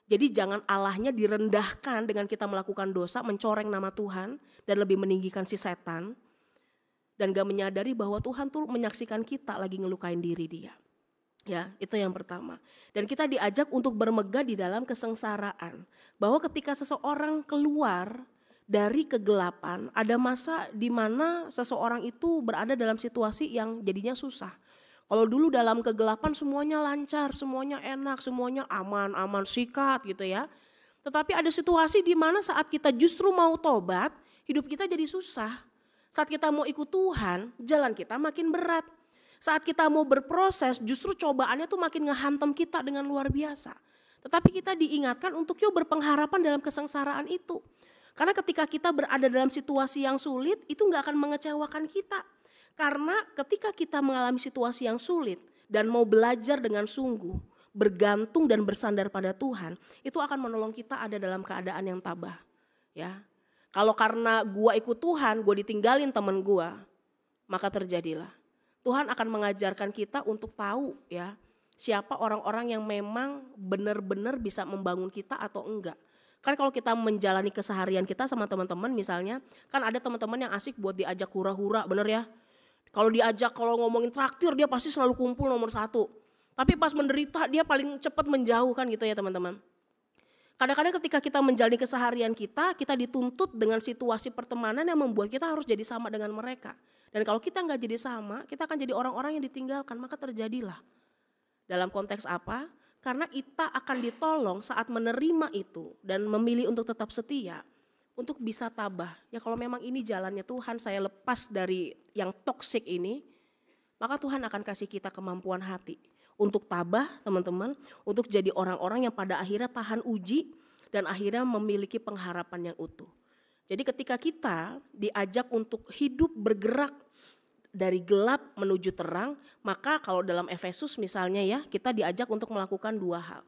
Jadi jangan Allahnya direndahkan dengan kita melakukan dosa, mencoreng nama Tuhan dan lebih meninggikan si setan. Dan gak menyadari bahwa Tuhan tuh menyaksikan kita lagi ngelukain diri dia. Ya, itu yang pertama. Dan kita diajak untuk bermegah di dalam kesengsaraan. Bahwa ketika seseorang keluar dari kegelapan, ada masa di mana seseorang itu berada dalam situasi yang jadinya susah. Kalau dulu dalam kegelapan semuanya lancar, semuanya enak, semuanya aman, sikat gitu ya. Tetapi ada situasi di mana saat kita justru mau tobat, hidup kita jadi susah. Saat kita mau ikut Tuhan, jalan kita makin berat. Saat kita mau berproses, justru cobaannya tuh makin ngehantam kita dengan luar biasa. Tetapi kita diingatkan untuk yuk berpengharapan dalam kesengsaraan itu. Karena ketika kita berada dalam situasi yang sulit, itu gak akan mengecewakan kita. Karena ketika kita mengalami situasi yang sulit dan mau belajar dengan sungguh, bergantung dan bersandar pada Tuhan, itu akan menolong kita ada dalam keadaan yang tabah. Ya, kalau karena gua ikut Tuhan, gua ditinggalin teman gua, maka terjadilah. Tuhan akan mengajarkan kita untuk tahu ya, siapa orang-orang yang memang benar-benar bisa membangun kita atau enggak. Kan kalau kita menjalani keseharian kita sama teman-teman misalnya, kan ada teman-teman yang asik buat diajak hura-hura, bener ya. Kalau diajak, kalau ngomongin traktir dia pasti selalu kumpul nomor 1. Tapi pas menderita dia paling cepat menjauh kan gitu ya teman-teman. Kadang-kadang ketika kita menjalani keseharian kita dituntut dengan situasi pertemanan yang membuat kita harus jadi sama dengan mereka. Dan kalau kita nggak jadi sama, kita akan jadi orang-orang yang ditinggalkan, maka terjadilah. Dalam konteks apa? Karena kita akan ditolong saat menerima itu dan memilih untuk tetap setia, untuk bisa tabah. Ya kalau memang ini jalannya Tuhan, saya lepas dari yang toksik ini, maka Tuhan akan kasih kita kemampuan hati untuk tabah teman-teman, untuk jadi orang-orang yang pada akhirnya tahan uji dan akhirnya memiliki pengharapan yang utuh. Jadi ketika kita diajak untuk hidup bergerak dari gelap menuju terang, maka kalau dalam Efesus misalnya ya, kita diajak untuk melakukan 2 hal.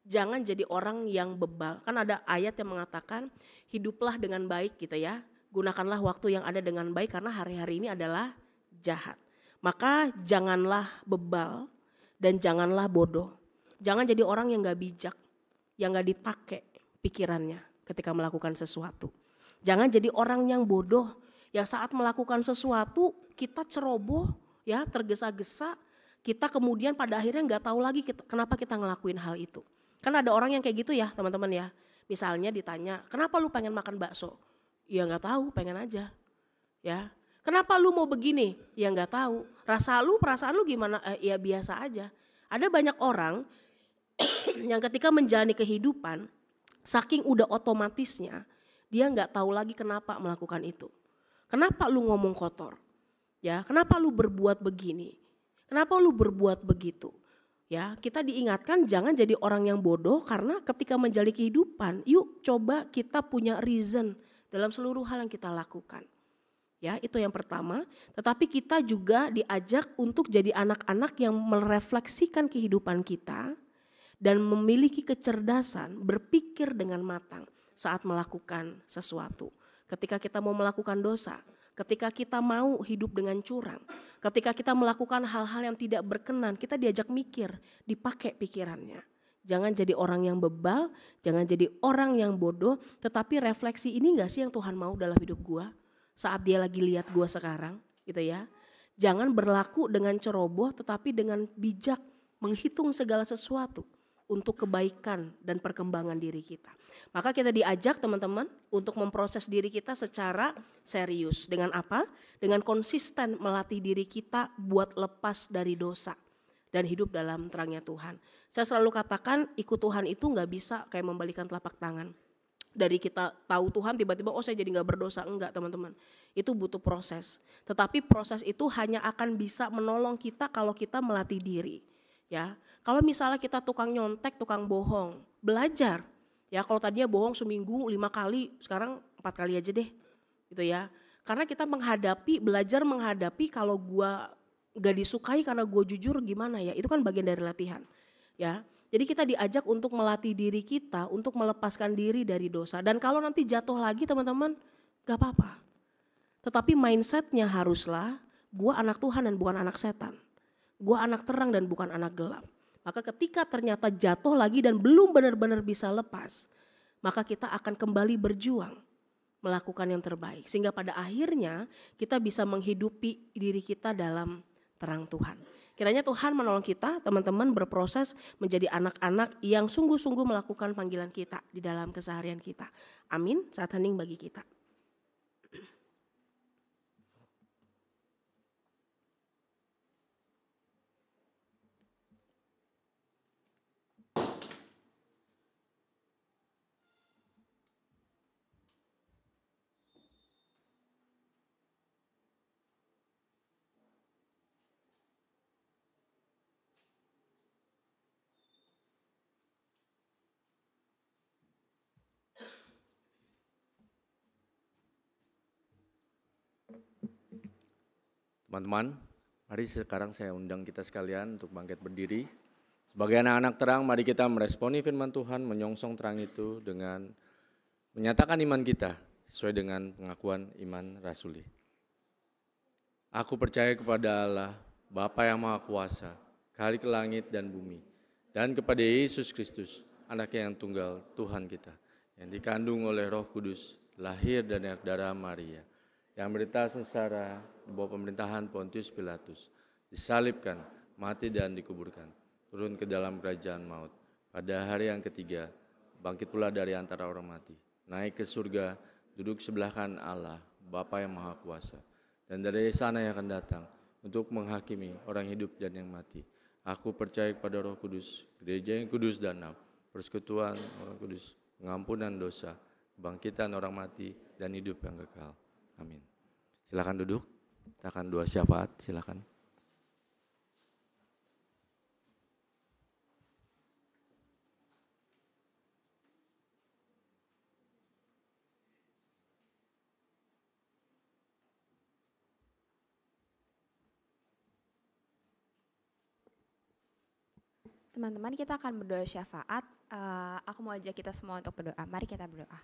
Jangan jadi orang yang bebal. Kan ada ayat yang mengatakan hiduplah dengan baik gitu ya. Gunakanlah waktu yang ada dengan baik karena hari-hari ini adalah jahat. Maka janganlah bebal dan janganlah bodoh. Jangan jadi orang yang gak bijak, yang gak dipakai pikirannya ketika melakukan sesuatu. Jangan jadi orang yang bodoh, yang saat melakukan sesuatu kita ceroboh, ya tergesa-gesa, kita kemudian pada akhirnya nggak tahu lagi kenapa kita ngelakuin hal itu. Kan ada orang yang kayak gitu ya teman-teman ya. Misalnya ditanya, kenapa lu pengen makan bakso? Ya nggak tahu, pengen aja. Ya, kenapa lu mau begini? Ya nggak tahu. Perasaan lu gimana? Ya biasa aja. Ada banyak orang yang ketika menjalani kehidupan, saking udah otomatisnya, dia nggak tahu lagi kenapa melakukan itu. Kenapa lu ngomong kotor? Ya, kenapa lu berbuat begini? Kenapa lu berbuat begitu? Ya, kita diingatkan jangan jadi orang yang bodoh karena ketika menjalani kehidupan, yuk coba kita punya reason dalam seluruh hal yang kita lakukan. Ya, itu yang pertama. Tetapi kita juga diajak untuk jadi anak-anak yang merefleksikan kehidupan kita dan memiliki kecerdasan berpikir dengan matang saat melakukan sesuatu. Ketika kita mau melakukan dosa, ketika kita mau hidup dengan curang, ketika kita melakukan hal-hal yang tidak berkenan, kita diajak mikir, dipakai pikirannya. Jangan jadi orang yang bebal, jangan jadi orang yang bodoh, tetapi refleksi ini gak sih yang Tuhan mau dalam hidup gua saat dia lagi lihat gua sekarang gitu ya. Jangan berlaku dengan ceroboh tetapi dengan bijak, menghitung segala sesuatu untuk kebaikan dan perkembangan diri kita. Maka kita diajak teman-teman untuk memproses diri kita secara serius. Dengan apa? Dengan konsisten melatih diri kita buat lepas dari dosa dan hidup dalam terangnya Tuhan. Saya selalu katakan ikut Tuhan itu gak bisa kayak membalikan telapak tangan. Dari kita tahu Tuhan tiba-tiba saya jadi gak berdosa. Enggak teman-teman, itu butuh proses. Tetapi proses itu hanya akan bisa menolong kita kalau kita melatih diri. Ya, kalau misalnya kita tukang nyontek, tukang bohong, belajar. Ya, kalau tadinya bohong seminggu 5 kali, sekarang 4 kali aja deh, gitu ya. Karena kita belajar menghadapi kalau gua gak disukai karena gua jujur gimana ya, itu kan bagian dari latihan. Ya, jadi kita diajak untuk melatih diri kita untuk melepaskan diri dari dosa. Dan kalau nanti jatuh lagi teman-teman, gak apa-apa. Tetapi mindsetnya haruslah, gua anak Tuhan dan bukan anak setan. Gua anak terang dan bukan anak gelap. Maka ketika ternyata jatuh lagi dan belum benar-benar bisa lepas, maka kita akan kembali berjuang melakukan yang terbaik. Sehingga pada akhirnya kita bisa menghidupi diri kita dalam terang Tuhan. Kiranya Tuhan menolong kita teman-teman berproses menjadi anak-anak yang sungguh-sungguh melakukan panggilan kita di dalam keseharian kita. Amin, saat hening bagi kita. Teman-teman, mari sekarang saya undang kita sekalian untuk bangkit berdiri. Sebagai anak-anak terang, mari kita meresponi firman Tuhan, menyongsong terang itu dengan menyatakan iman kita sesuai dengan pengakuan iman rasuli. Aku percaya kepada Allah, Bapa yang Maha Kuasa, Khalik langit dan bumi, dan kepada Yesus Kristus, Anaknya yang tunggal, Tuhan kita, yang dikandung oleh Roh Kudus, lahir dari darah Maria, yang menderita sengsara di bawah pemerintahan Pontius Pilatus, disalibkan, mati dan dikuburkan, turun ke dalam kerajaan maut. Pada hari yang ketiga, bangkit pula dari antara orang mati, naik ke surga, duduk sebelah kanan Allah, Bapa yang Maha Kuasa, dan dari sana yang akan datang untuk menghakimi orang hidup dan yang mati. Aku percaya kepada Roh Kudus, gereja yang kudus dan am, persekutuan orang kudus, pengampunan dosa, kebangkitan orang mati, dan hidup yang kekal. Amin. Silakan duduk. Kita akan doa syafaat. Silakan. Teman-teman, kita akan berdoa syafaat. Aku mau ajak kita semua untuk berdoa. Mari kita berdoa.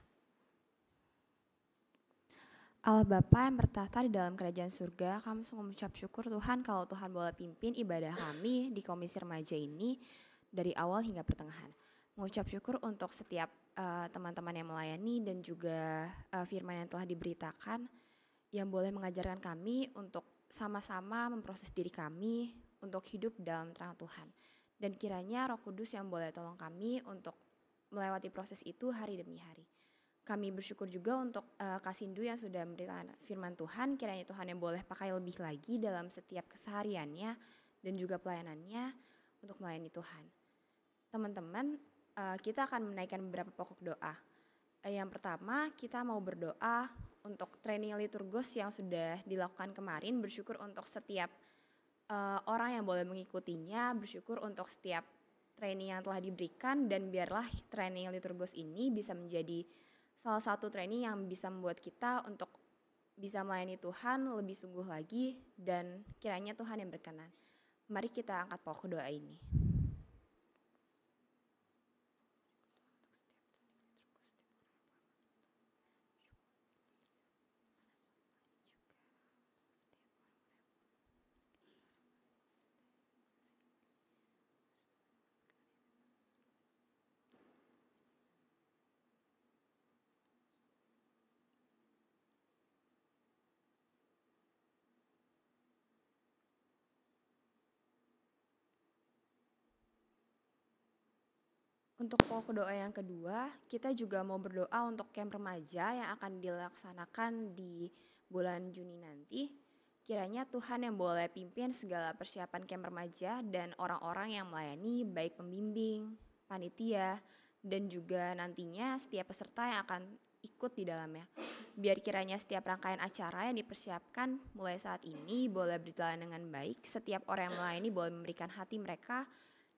Allah Bapa yang bertahta di dalam kerajaan surga, kami sungguh mengucap syukur Tuhan kalau Tuhan boleh pimpin ibadah kami di Komisi Remaja ini dari awal hingga pertengahan. Mengucap syukur untuk setiap teman-teman yang melayani dan juga firman yang telah diberitakan yang boleh mengajarkan kami untuk sama-sama memproses diri kami untuk hidup dalam terang Tuhan. Dan kiranya Roh Kudus yang boleh tolong kami untuk melewati proses itu hari demi hari. Kami bersyukur juga untuk Kasindu yang sudah memberitakan firman Tuhan. Kiranya Tuhan yang boleh pakai lebih lagi dalam setiap kesehariannya dan juga pelayanannya untuk melayani Tuhan. Teman-teman, kita akan menaikkan beberapa pokok doa. Yang pertama, kita mau berdoa untuk training liturgos yang sudah dilakukan kemarin. Bersyukur untuk setiap orang yang boleh mengikutinya, bersyukur untuk setiap training yang telah diberikan, dan biarlah training liturgos ini bisa menjadi salah satu training yang bisa membuat kita untuk bisa melayani Tuhan lebih sungguh lagi, dan kiranya Tuhan yang berkenan. Mari kita angkat pokok doa ini. Untuk pokok doa yang kedua, kita juga mau berdoa untuk camp remaja yang akan dilaksanakan di bulan Juni nanti. Kiranya Tuhan yang boleh pimpin segala persiapan camp remaja dan orang-orang yang melayani, baik pembimbing, panitia, dan juga nantinya setiap peserta yang akan ikut di dalamnya. Biar kiranya setiap rangkaian acara yang dipersiapkan mulai saat ini boleh berjalan dengan baik. Setiap orang yang melayani boleh memberikan hati mereka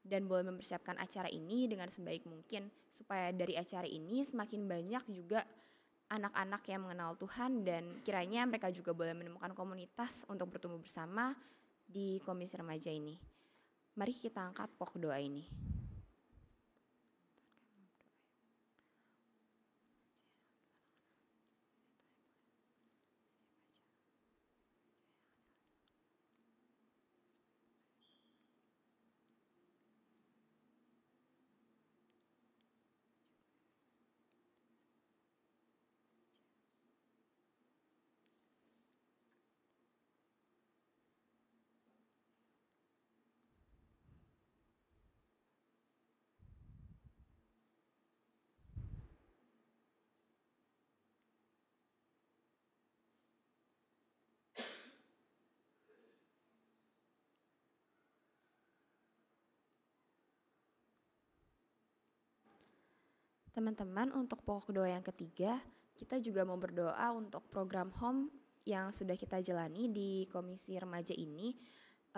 dan boleh mempersiapkan acara ini dengan sebaik mungkin, supaya dari acara ini semakin banyak juga anak-anak yang mengenal Tuhan, dan kiranya mereka juga boleh menemukan komunitas untuk bertumbuh bersama di Komisi Remaja ini. Mari kita angkat pokok doa ini. Teman-teman, untuk pokok doa yang ketiga, kita juga mau berdoa untuk program home yang sudah kita jalani di Komisi Remaja ini,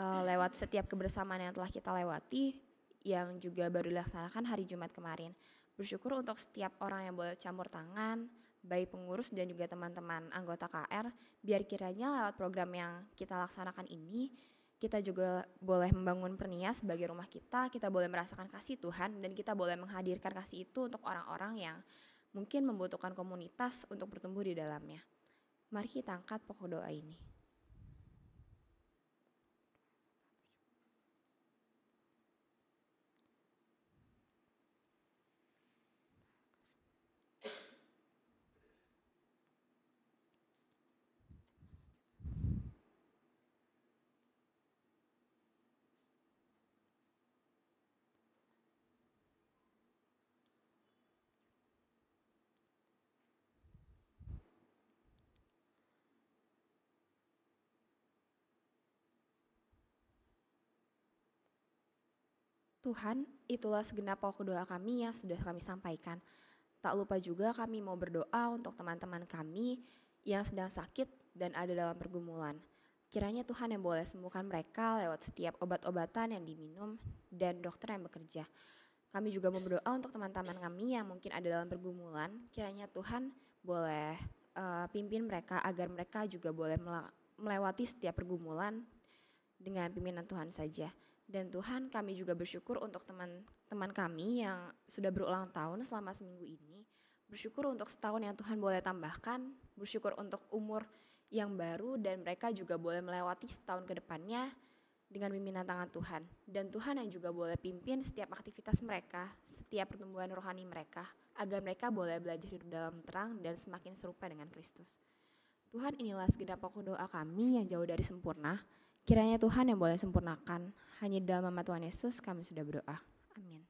lewat setiap kebersamaan yang telah kita lewati, yang juga baru dilaksanakan hari Jumat kemarin. Bersyukur untuk setiap orang yang boleh campur tangan, baik pengurus dan juga teman-teman anggota KR, biar kiranya lewat program yang kita laksanakan ini, kita juga boleh membangun Pernia sebagai rumah kita boleh merasakan kasih Tuhan, dan kita boleh menghadirkan kasih itu untuk orang-orang yang mungkin membutuhkan komunitas untuk bertumbuh di dalamnya. Mari kita angkat pokok doa ini. Tuhan, itulah segenap pokok doa kami yang sudah kami sampaikan. Tak lupa juga kami mau berdoa untuk teman-teman kami yang sedang sakit dan ada dalam pergumulan. Kiranya Tuhan yang boleh sembuhkan mereka lewat setiap obat-obatan yang diminum dan dokter yang bekerja. Kami juga mau berdoa untuk teman-teman kami yang mungkin ada dalam pergumulan. Kiranya Tuhan boleh pimpin mereka agar mereka juga boleh melewati setiap pergumulan dengan pimpinan Tuhan saja. Dan Tuhan, kami juga bersyukur untuk teman-teman kami yang sudah berulang tahun selama seminggu ini. Bersyukur untuk setahun yang Tuhan boleh tambahkan, bersyukur untuk umur yang baru, dan mereka juga boleh melewati setahun ke depannya dengan pimpinan tangan Tuhan. Dan Tuhan yang juga boleh pimpin setiap aktivitas mereka, setiap pertumbuhan rohani mereka, agar mereka boleh belajar hidup dalam terang dan semakin serupa dengan Kristus. Tuhan, inilah segenap pokok doa kami yang jauh dari sempurna. Kiranya Tuhan yang boleh sempurnakan. Hanya dalam nama Tuhan Yesus kami sudah berdoa. Amin.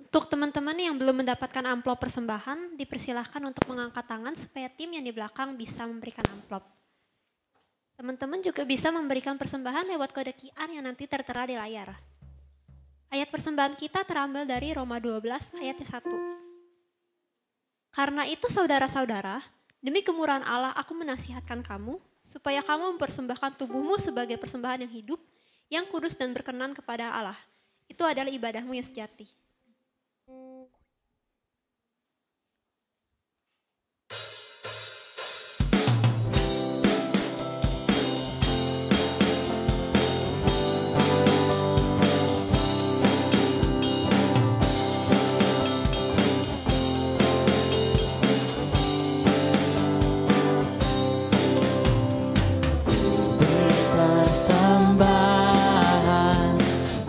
Untuk teman-teman yang belum mendapatkan amplop persembahan, dipersilahkan untuk mengangkat tangan supaya tim yang di belakang bisa memberikan amplop. Teman-teman juga bisa memberikan persembahan lewat kode QR yang nanti tertera di layar. Ayat persembahan kita terambil dari Roma 12 ayat 1. Karena itu saudara-saudara, demi kemurahan Allah aku menasihatkan kamu, supaya kamu mempersembahkan tubuhmu sebagai persembahan yang hidup, yang kudus dan berkenan kepada Allah. Itu adalah ibadahmu yang sejati. Persembahan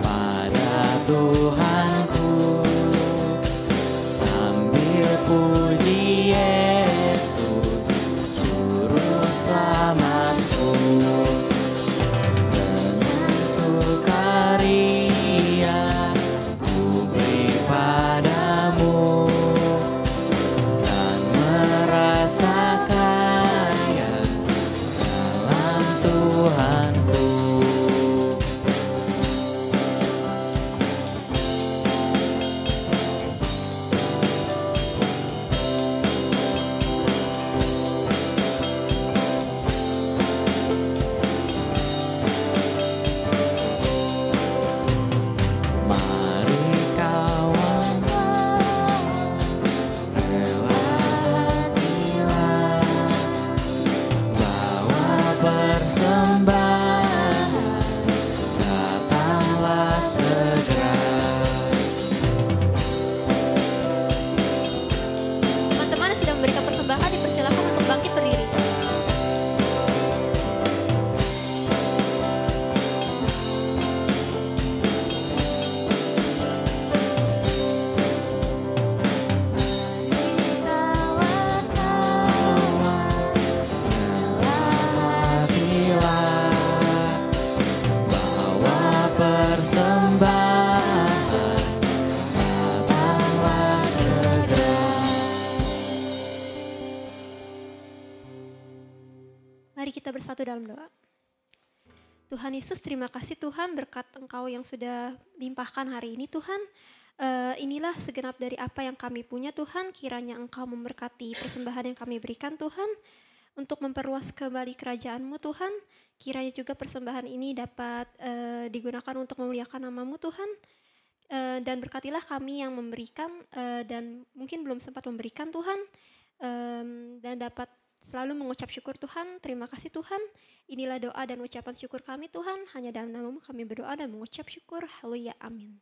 pada Tuhanku, sambil puji Yesus Juru Selamatku. Dengan sukaria ku beri padamu dan merasa kaya dalam Tuhanku. Mari kawan, rela hatilah, bawa persembahan, datanglah segera. Teman-teman yang sudah memberikan persembahan dipersilakan untuk bangkit berdiri. Bawa persembahan, datanglah segera. Mari kita bersatu dalam doa. Tuhan Yesus, terima kasih Tuhan berkat Engkau yang sudah limpahkan hari ini Tuhan. Inilah segenap dari apa yang kami punya Tuhan, kiranya Engkau memberkati persembahan yang kami berikan Tuhan, untuk memperluas kembali kerajaan-Mu Tuhan. Kiranya juga persembahan ini dapat digunakan untuk memuliakan nama-Mu Tuhan. Dan berkatilah kami yang memberikan dan mungkin belum sempat memberikan Tuhan, dan dapat selalu mengucap syukur Tuhan. Terima kasih Tuhan. Inilah doa dan ucapan syukur kami Tuhan. Hanya dalam nama-Mu kami berdoa dan mengucap syukur. Haleluya, amin.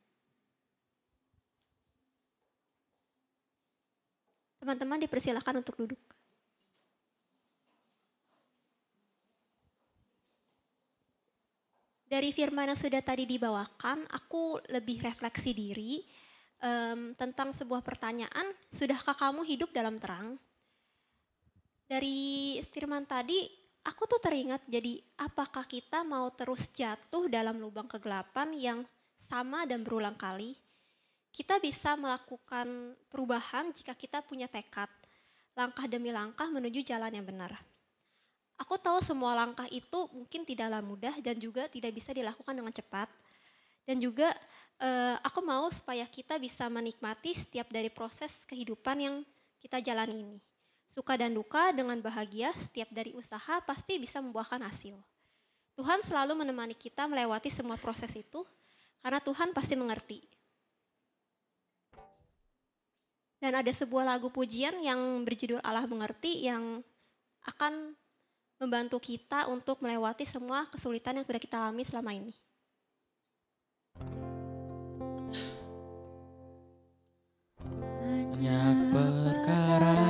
Teman-teman dipersilakan untuk duduk. Dari firman yang sudah tadi dibawakan, aku lebih refleksi diri tentang sebuah pertanyaan, sudahkah kamu hidup dalam terang? Dari firman tadi, aku tuh teringat, jadi apakah kita mau terus jatuh dalam lubang kegelapan yang sama dan berulang kali? Kita bisa melakukan perubahan jika kita punya tekad, langkah demi langkah menuju jalan yang benar. Aku tahu semua langkah itu mungkin tidaklah mudah dan juga tidak bisa dilakukan dengan cepat. Dan juga aku mau supaya kita bisa menikmati setiap dari proses kehidupan yang kita jalani ini. Suka dan duka dengan bahagia, setiap dari usaha pasti bisa membuahkan hasil. Tuhan selalu menemani kita melewati semua proses itu, karena Tuhan pasti mengerti. Dan ada sebuah lagu pujian yang berjudul Allah Mengerti yang akan membantu kita untuk melewati semua kesulitan yang sudah kita alami selama ini. Banyak perkara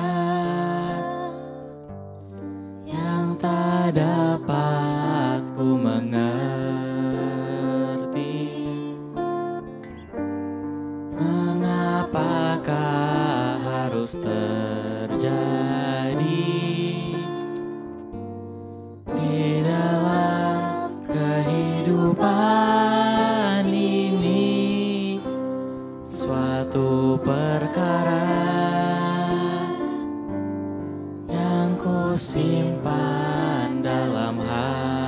yang tak dapat ku mengerti. Mengapakah harus terjadi di dalam kehidupan ini? Suatu perkara yang ku simpan dalam hati,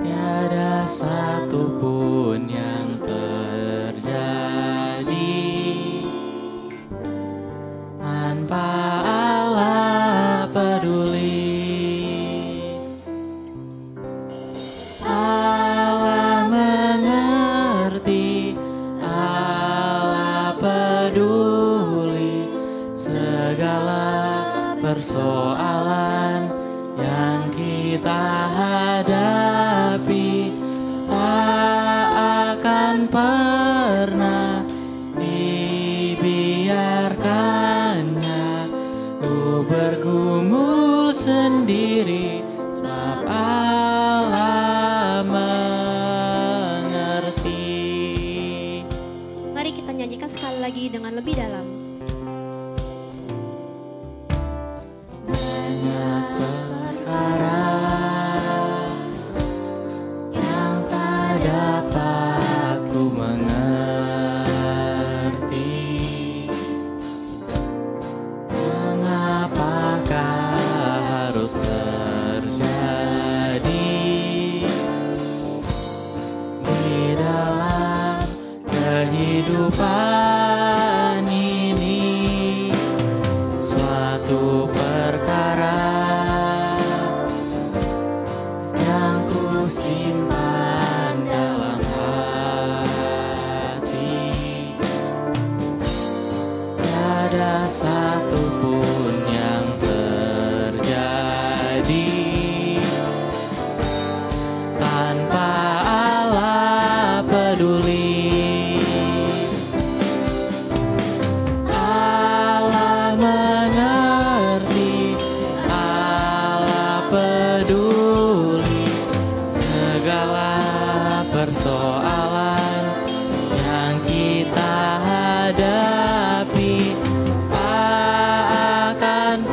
tiada satupun yang terjadi tanpa Allah peduli. Allah mengerti, Allah peduli segala persoalan yang kita hadapi. Tak akan pernah dibiarkannya ku bergumul sendiri, sebab Allah mengerti. Mari kita nyanyikan sekali lagi dengan lebih dalam. Banyak perkara yang tak dapat ku mengerti. Mengapakah harus terjadi di dalam kehidupan ini? Suatu perkara yang ku simpan dalam hati, tiada satupun yang terjadi tanpa Allah peduli. Allah mengerti, Allah peduli segala persoalan yang kita hadapi. Tak akan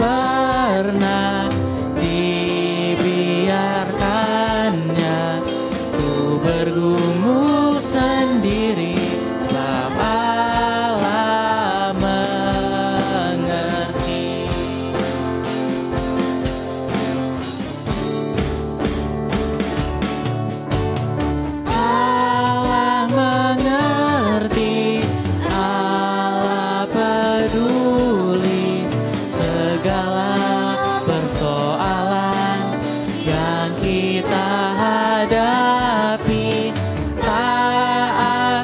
segala persoalan yang kita hadapi tak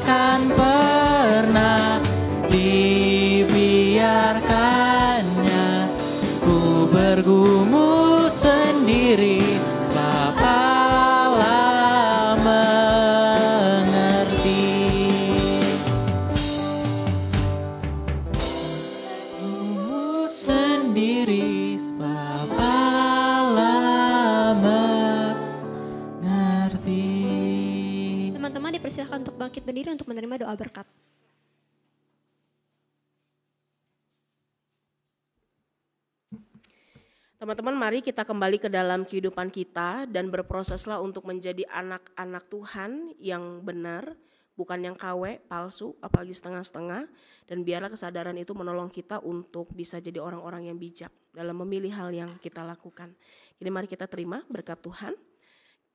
akan pernah dibiarkannya. Ku bergumul sendiri sebab Allah mengerti. Gumul sendiri sebab Allah mengerti. Teman-teman dipersilakan untuk bangkit berdiri untuk menerima doa berkat. Teman-teman, mari kita kembali ke dalam kehidupan kita dan berproseslah untuk menjadi anak-anak Tuhan yang benar, bukan yang KW, palsu, apalagi setengah-setengah. Dan biarlah kesadaran itu menolong kita untuk bisa jadi orang-orang yang bijak dalam memilih hal yang kita lakukan. Jadi mari kita terima berkat Tuhan.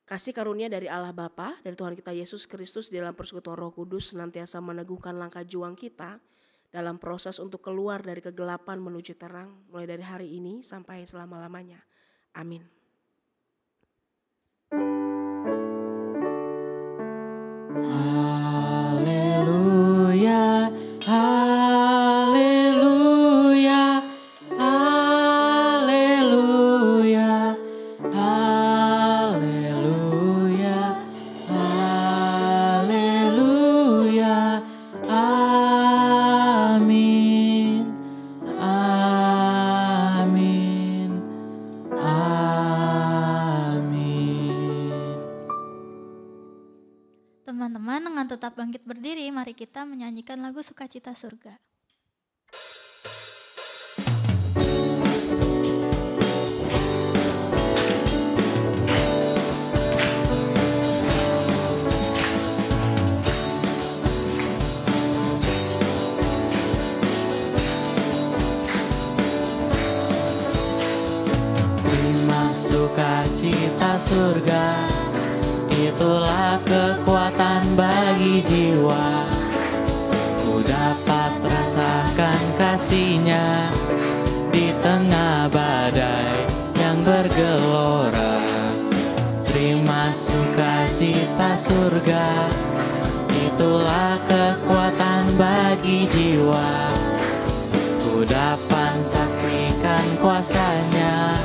Kasih karunia dari Allah Bapa, dari Tuhan kita Yesus Kristus di dalam persekutuan Roh Kudus senantiasa meneguhkan langkah juang kita dalam proses untuk keluar dari kegelapan menuju terang, mulai dari hari ini sampai selama-lamanya. Amin. Haleluya, haleluya, haleluya, haleluya, haleluya, amin, amin, amin. Teman-teman, dengan tetap bangkit berdiri, mari kita menyanyikan lagu Sukacita Surga. Terima sukacita surga, itulah kekuatan bagi jiwa. Ku dapat rasakan kasih-Nya di tengah badai yang bergelora. Terima sukacita surga, itulah kekuatan bagi jiwa. Ku dapat saksikan kuasa-Nya,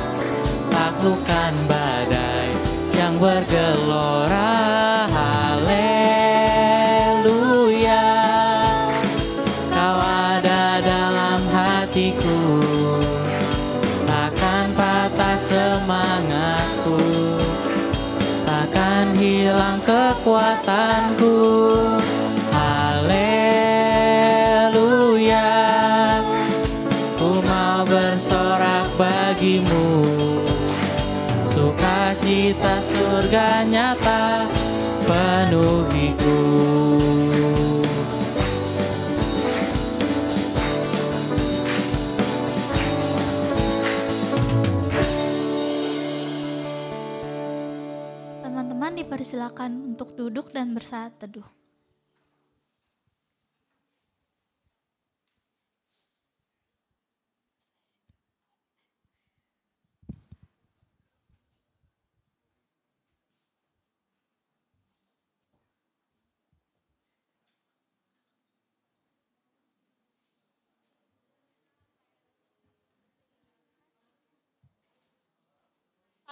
taklukkan badai yang bergelora. Haleluya, Kau ada dalam hatiku, takkan patah semangatku, takkan hilang kekuatanku. Haleluya, ku mau bersorak bagimu, sukacita surga nyata penuhiku. Teman-teman dipersilakan untuk duduk dan bersaat teduh.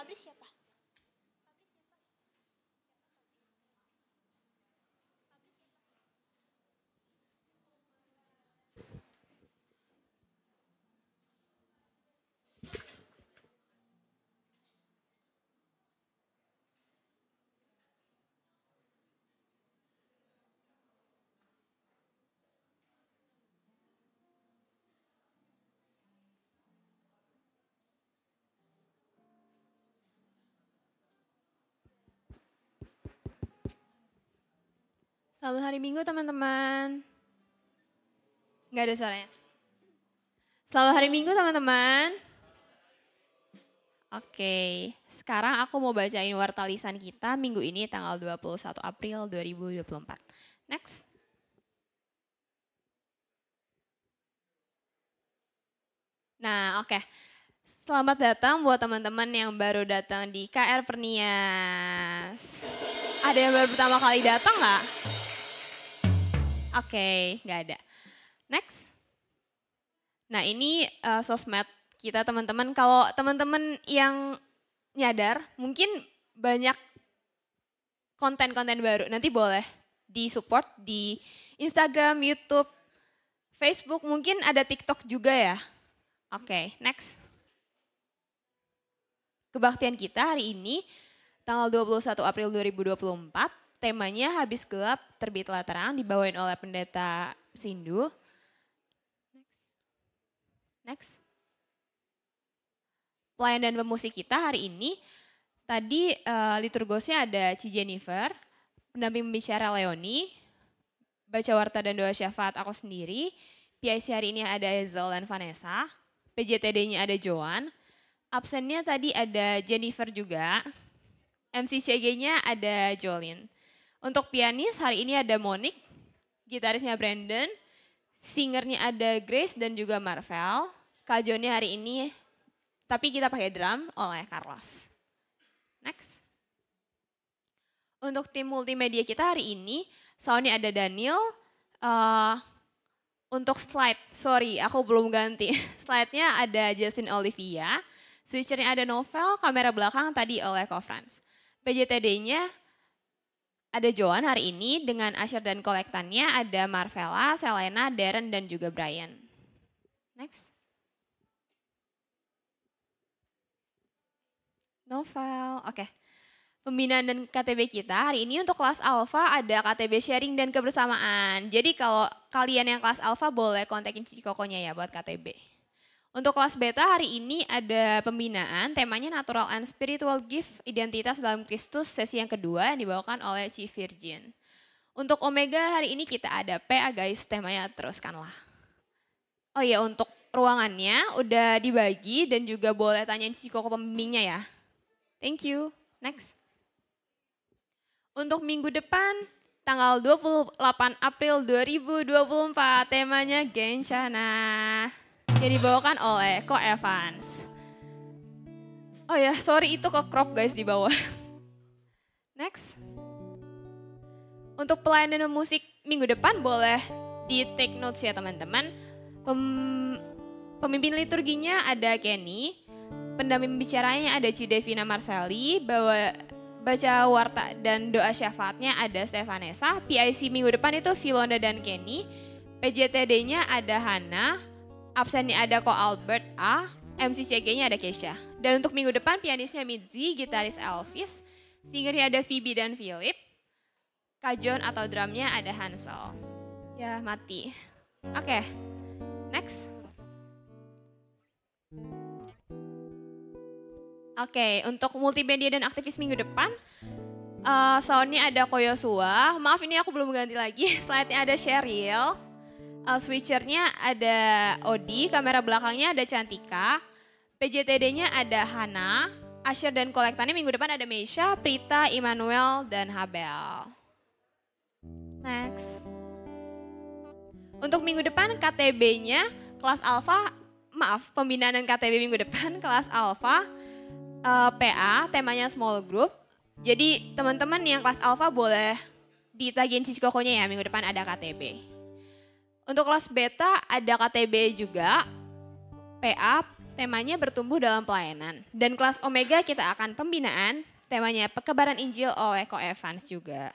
Fabri siapa? Selamat hari Minggu teman-teman. Nggak ada suaranya. Selamat hari Minggu teman-teman. Oke, sekarang aku mau bacain warta lisan kita minggu ini tanggal 21 April 2024. Next. Nah, oke. Selamat datang buat teman-teman yang baru datang di KR Pernias. Ada yang baru pertama kali datang nggak? Oke, nggak ada. Next. Nah ini sosmed kita teman-teman. Kalau teman-teman yang nyadar, mungkin banyak konten-konten baru. Nanti boleh di-support di Instagram, YouTube, Facebook, mungkin ada TikTok juga ya. Oke, next. Kebaktian kita hari ini, tanggal 21 April 2024, temanya Habis Gelap Terbitlah Terang, dibawain oleh Pendeta Sindu. Next. Pelayan dan pemusik kita hari ini, tadi liturgosnya ada Ci Jennifer, pendamping pembicara Leoni, baca warta dan doa syafaat aku sendiri, PIC hari ini ada Ezel dan Vanessa, PJTD-nya ada Joan, absennya tadi ada Jennifer juga, MC CG-nya ada Jolin. Untuk pianis hari ini ada Monique, gitarisnya Brandon, singernya ada Grace dan juga Marvel, kajonnya hari ini tapi kita pakai drum oleh Carlos. Next. Untuk tim multimedia kita hari ini, soundnya ada Daniel. Untuk slide, sorry aku belum ganti. Slide-nya ada Justin Olivia. Switchernya ada Novel, kamera belakang tadi oleh Kofrans. PJTD-nya ada Joan hari ini dengan Asher dan kolektannya ada Marvella, Selena, Darren dan juga Brian. Next. Novel, oke. Pembinaan dan KTB kita hari ini untuk kelas Alpha ada KTB sharing dan kebersamaan. Jadi kalau kalian yang kelas Alpha boleh kontakin Cici Kokonya ya buat KTB. Untuk kelas Beta hari ini ada pembinaan, temanya Natural and Spiritual Gift, Identitas dalam Kristus, sesi yang kedua yang dibawakan oleh Ci Virgin. Untuk Omega hari ini kita ada PA guys, temanya teruskanlah. Oh iya untuk ruangannya udah dibagi dan juga boleh tanyain Cici Koko pembimbingnya ya. Thank you, next. Untuk minggu depan, tanggal 28 April 2024, temanya Gencana. Yang dibawakan oleh Ko Evans. Oh ya, sorry itu ke crop guys di bawah. Next. Untuk pelayanan musik minggu depan boleh di take notes ya teman-teman. Pemimpin liturginya ada Kenny. Pendamping pembicaranya ada Ci Devina Marsali. Baca warta dan doa syafaatnya ada Stefanesa. PIC minggu depan itu Filona dan Kenny. PJTD-nya ada Hana. Absennya ada Ko Albert A, MC CG-nya ada Kesha. Dan untuk minggu depan pianisnya Mitzi, gitaris Elvis, singernya ada Phoebe dan Philip, kajon atau drumnya ada Hansel. Ya mati. Oke, next. Oke, untuk multimedia dan aktivis minggu depan, soundnya ada Koyosua. Maaf ini aku belum ganti lagi, slide-nya ada Cheryl. Switchernya ada Odi, kamera belakangnya ada Cantika, PJTD-nya ada Hana, Asher dan kolektannya minggu depan ada Meisha, Prita, Immanuel, dan Habel. Next. Untuk minggu depan KTB-nya kelas Alpha, maaf pembinaan dan KTB minggu depan kelas Alpha, PA, temanya small group. Jadi teman-teman yang kelas Alpha boleh ditagihin Cici Kokonya ya, minggu depan ada KTB. Untuk kelas Beta ada KTB juga, PA, temanya bertumbuh dalam pelayanan. Dan kelas Omega kita akan pembinaan, temanya Pekebaran Injil oleh Ko Evans juga.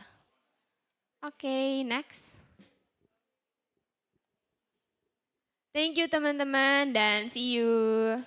Oke, next. Thank you teman-teman dan see you.